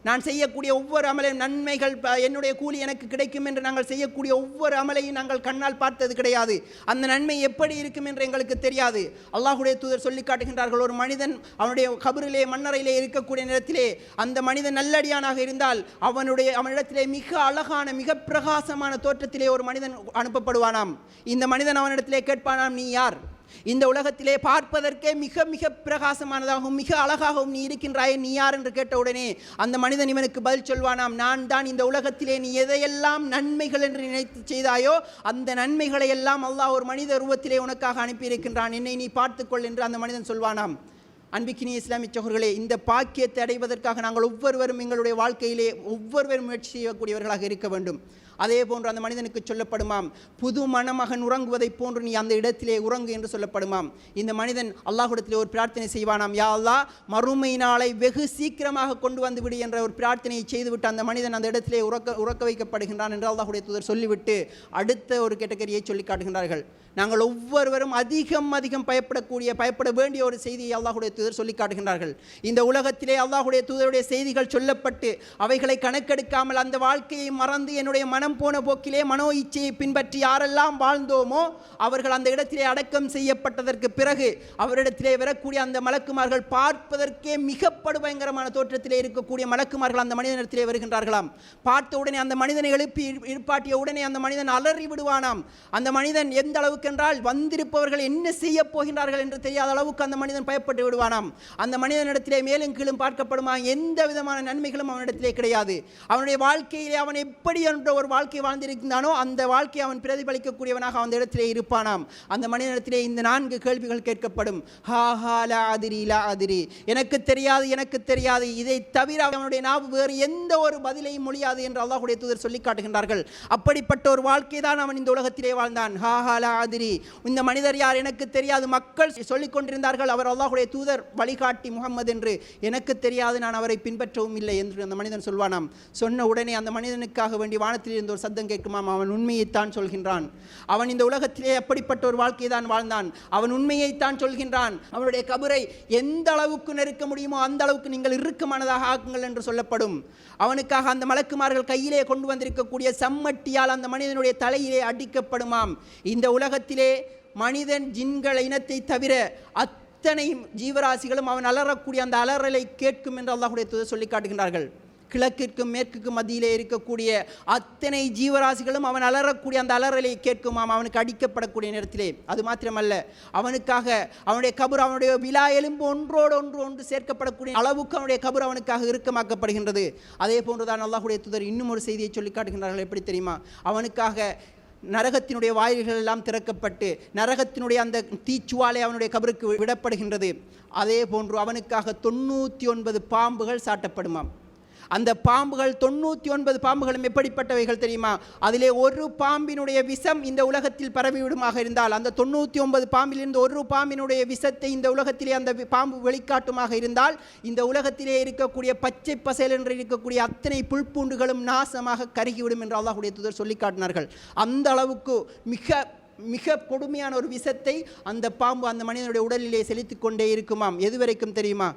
நான் செய்யக்கூடிய ஒவ்வொரு அமலையும் நன்மைகள் என்னுடைய கூலி எனக்கு கிடைக்கும் என்று நாங்கள் செய்யக்கூடிய ஒவ்வொரு அமலையும் நாங்கள் கண்ணால் பார்த்தது கிடையாது. அந்த நன்மை எப்படி இருக்கும் என்று எங்களுக்கு தெரியாது. அல்லாஹுடைய தூதர் சொல்லி காட்டுகின்றார்கள், ஒரு மனிதன் அவனுடைய கபரிலே மண்ணறையிலே இருக்கக்கூடிய நேரத்திலே அந்த மனிதன் நல்லடியானாக இருந்தால் அவனிடத்திலே மிக அழகான மிக பிரகாசமான தோற்றத்திலே ஒரு மனிதன் அனுப்பப்படுவானாம். இந்த மனிதன் அவனிடத்திலே கேட்பானாம், நீ யார்? இந்த உலகத்திலே பார்ப்பதற்கே மிக மிக பிரகாசமானதாகவும் மிக அழகாகவும் நீ இருக்கின்றாயே, நீ யார் என்று கேட்டவுடனே அந்த மனிதன் இவனுக்கு பதில் சொல்வானாம், நான் தான் இந்த உலகத்திலே நீ எதையெல்லாம் நன்மைகள் என்று நினைத்து செய்தாயோ அந்த நன்மைகளை எல்லாம் அல்லாஹ் ஒரு மனித உருவத்திலே உனக்காக அனுப்பியிருக்கின்றான், என்னை நீ பார்த்துக்கொள் என்று அந்த மனிதன் சொல்வானாம். அன்பிக்கினிய இஸ்லாமிய சகோதரர்களே, இந்த பாக்கியத்தை அடைவதற்காக நாங்கள் ஒவ்வொருவரும் எங்களுடைய வாழ்க்கையிலே ஒவ்வொருவரும் முயற்சி செய்யக்கூடியவர்களாக இருக்க வேண்டும். அதே போன்று அந்த மனிதனுக்கு சொல்லப்படுமாம், புது மணமகன் உறங்குவதைப் போன்று நீ அந்த இடத்திலே உறங்கு என்று சொல்லப்படுமாம். இந்த மனிதன் அல்லாஹ்விடத்திலே ஒரு பிரார்த்தனை செய்வானாம், யா அல்லாஹ், மறுமை நாளை வெகு சீக்கிரமாக கொண்டு வந்து விடு என்ற ஒரு பிரார்த்தனையை செய்துவிட்டு அந்த மனிதன் அந்த இடத்திலே உறக்க வைக்கப்படுகின்றான் என்று அல்லாஹ்வுடைய தூதர் சொல்லிவிட்டு அடுத்த ஒரு கேட்டகரியை சொல்லி காட்டுகின்றார்கள். நாங்கள் ஒவ்வொருவரும் அதிகம் பயப்பட வேண்டிய ஒரு செய்தியை அல்லாஹ்வுடைய தூதர் சொல்லி காட்டுகின்றார்கள். இந்த உலகத்திலே அல்லாஹ்வுடைய தூதருடைய செய்திகள் சொல்லப்பட்டு அவைகளை கணக்கெடுக்காமல் அந்த வாழ்க்கையை மறந்து என்னுடைய மனம் போன போக்கிலே மனோ இச்சையை பின்பற்றி யாரெல்லாம் வாழ்ந்தோமோ அவர்கள் அந்த இடத்திலே அடக்கம் செய்யப்பட்டதற்கு பிறகு அவரிடத்திலே வரக்கூடிய அந்த மலக்குமார்கள் பார்ப்பதற்கே மிக படுபயங்கரமான தோற்றத்திலே இருக்கக்கூடிய மலக்குமார்கள் அந்த மனிதனிடத்திலே வருகின்றார்களாம். பார்த்த உடனே அந்த மனிதனை எழுப்பி இருப்பாட்டிய உடனே அந்த மனிதன் அலறி விடுவானாம். அந்த மனிதன் எந்த அளவுக்கு என்றால் வந்திருப்பவர்கள் என்ன செய்ய போகின்றார்கள் என்று தெரியாத அளவுக்கு அந்த மனிதன் பயப்பட்டு விடுவானாம். அந்த மனிதனிடத்திலே மேலும் கீழும் பார்க்கப்படுமா, எந்த விதமான நன்மைகளும் அவனிடத்திலே கிடையாது. அவனுடைய வாழ்க்கையிலே அவன் எப்படி என்ற ஒரு வாழ்க்கை வாழ்ந்திருந்தானோ அந்த வாழ்க்கையை அவன் பிரதிபலிக்கக்கூடியவனாக அந்த இடத்திலே இருப்பானாம். அந்த மனிதனிடத்திலே இந்த 4 கேள்விகள் கேட்கப்படும். ஹா ஹா லா அதிரி லா அதிரி, எனக்கு தெரியாது, இதை தவிர அவனுடைய நாவு வேறு எந்த ஒரு பதிலையும் மொழியாது என்று அல்லாஹ்வுடைய தூதர் சொல்லி காட்டுகின்றார்கள். அப்படிப்பட்ட ஒரு வாழ்க்கை தான் அவன் இந்த உலகத்திலே வாழ்ந்தான். ஹா ஹா லா அதிரி, இந்த மனிதர் யார் எனக்கு தெரியாது. மக்கள் சொல்லிக் கொண்டிருந்தார்கள் அவர் அல்லாஹ்வுடைய தூதர் வழிகாட்டி முகம்மது என்று, எனக்கு தெரியாது, நான் அவரை பின்பற்றவும் இல்லை என்று அந்த மனிதன் சொல்வானாம். சொன்ன உடனே அந்த மனிதனுக்காக வேண்டி வானத்தில் இருந்து ஒரு சத்தம் கேட்குமாம், அவன் உண்மையைத்தான் சொல்கின்றான், அவன் இந்த உலகத்திலே அப்படிப்பட்ட ஒரு வாழ்க்கை தான் வாழ்ந்தான், அவன் உண்மையைத்தான் சொல்கின்றான், அவனுடைய கபரை எந்த அளவுக்கு நெருக்க முடியுமோ அந்த அளவுக்கு நீங்கள் இறுக்கமானதாக ஆக்குங்கள் என்று சொல்லப்படும். அவனுக்காக அந்த மலக்குமார்கள் கையிலே கொண்டு வந்திருக்கக்கூடிய சம்மட்டியால் அந்த மனிதனுடைய தலையிலே அடிக்கப்படுமாம். இந்த உலகத்திலே மனிதன் ஜின்கள் இனத்தை தவிர அத்தனை ஜீவராசிகளும் அவன் அலறக்கூடிய அந்த அலறலை கேட்கும் என்று அல்லாஹ்வுடைய தூதர் சொல்லி காட்டுகின்றார்கள். கிழக்கிற்கும் மேற்குக்கும் மத்தியிலே இருக்கக்கூடிய அத்தனை ஜீவராசிகளும் அவன் அலறக்கூடிய அந்த அலறலை கேட்குமாம் அவனுக்கு அடிக்கப்படக்கூடிய நேரத்திலே. அது மாத்திரமல்ல, அவனுக்காக அவனுடைய கபர் அவனுடைய விலா எலும்பு ஒன்றோடு ஒன்று சேர்க்கப்படக்கூடிய அளவுக்கு அவனுடைய கபர் அவனுக்காக இறுக்கமாக்கப்படுகின்றது. அதே போன்றுதான் அல்லாஹ்வுடைய தூதர் இன்னும் ஒரு செய்தியை சொல்லி காட்டுகின்றார்கள். எப்படி தெரியுமா? அவனுக்காக நரகத்தினுடைய வாயில்கள் எல்லாம் திறக்கப்பட்டு நரகத்தினுடைய அந்த தீச்சுவாலை அவனுடைய கபருக்கு விடப்படுகின்றது. அதே போன்று அவனுக்காக 99 பாம்புகள் சாட்டப்படுமாம். அந்த பாம்புகள் 99 பாம்புகளும் எப்படிப்பட்டவைகள் தெரியுமா? அதிலே ஒரு பாம்பினுடைய விஷம் இந்த உலகத்தில் பரவிவிடுமாக இருந்தால் அந்த 99 பாம்பிலிருந்து ஒரு பாம்பினுடைய விஷத்தை இந்த உலகத்திலே அந்த பாம்பு வெளிக்காட்டுமாக இருந்தால் இந்த உலகத்திலே இருக்கக்கூடிய பச்சை பசேல் என்று இருக்கக்கூடிய அத்தனை புல்பூண்டுகளும் நாசமாக கருகிவிடும் என்று அல்லாஹ்வுடைய தூதர் சொல்லி காட்டினார்கள். அந்த அளவுக்கு மிக கொடுமையான ஒரு விஷத்தை அந்த பாம்பு அந்த மனிதனுடைய உடலிலே செலுத்திக் கொண்டே இருக்குமாம். எதுவரைக்கும் தெரியுமா?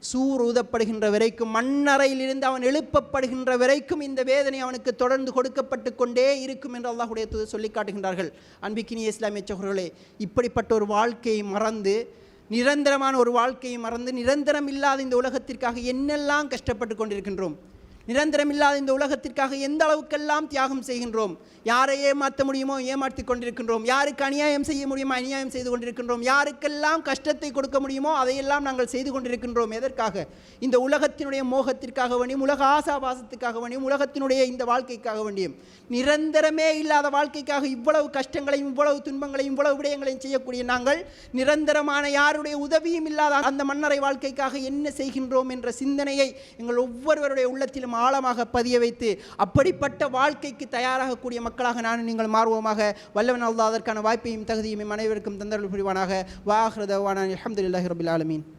சூர் ஊதப்படுகின்ற வரைக்கும், மண்ணறையிலிருந்து அவன் எழுப்பப்படுகின்ற வரைக்கும் இந்த வேதனை அவனுக்கு தொடர்ந்து கொடுக்கப்பட்டு கொண்டே இருக்கும் என்று அல்லாஹ்வுடைய தூதர் சொல்லி காட்டுகின்றார்கள். அன்பிக்கினிய இஸ்லாமிய சகோதரர்களே, இப்படிப்பட்ட ஒரு வாழ்க்கையை மறந்து, நிரந்தரமான ஒரு வாழ்க்கையை மறந்து, நிரந்தரம் இல்லாத இந்த உலகத்திற்காக என்னெல்லாம் கஷ்டப்பட்டு கொண்டிருக்கின்றோம், நிரந்தரம் இல்லாத இந்த உலகத்திற்காக எந்த அளவுக்கெல்லாம் தியாகம் செய்கின்றோம், யாரை ஏமாற்ற முடியுமோ ஏமாற்றி கொண்டிருக்கின்றோம், யாருக்கு அநியாயம் செய்ய முடியுமோ அநியாயம் செய்து கொண்டிருக்கின்றோம், யாருக்கெல்லாம் கஷ்டத்தை கொடுக்க முடியுமோ அதையெல்லாம் நாங்கள் செய்து கொண்டிருக்கின்றோம். எதற்காக? இந்த உலகத்தினுடைய மோகத்திற்காக வேண்டியும், உலக ஆசாபாசத்துக்காக வேண்டியும், உலகத்தினுடைய இந்த வாழ்க்கைக்காக வேண்டியும், நிரந்தரமே இல்லாத வாழ்க்கைக்காக இவ்வளவு கஷ்டங்களையும் இவ்வளவு துன்பங்களையும் இவ்வளவு விடயங்களையும் செய்யக்கூடிய நாங்கள் நிரந்தரமான யாருடைய உதவியும் இல்லாத அந்த மன்னரை வாழ்க்கைக்காக என்ன செய்கின்றோம் என்ற சிந்தனையை எங்கள் ஒவ்வொருவருடைய உள்ளத்திலும் ஆழமாக பதிய வைத்து அப்படிப்பட்ட வாழ்க்கைக்கு தயாராகக்கூடிய மக்களாக நானும் நீங்கள் மாறுவோமாக. வல்லவன் அல்லாஹ் அதற்கான வாய்ப்பையும் தகுதியும் அனைவருக்கும் தந்தருள் புரிவானாக. வா ஆகிரு தஅவானா அல்ஹம்துலில்லாஹி ரப்பில் ஆலமீன்.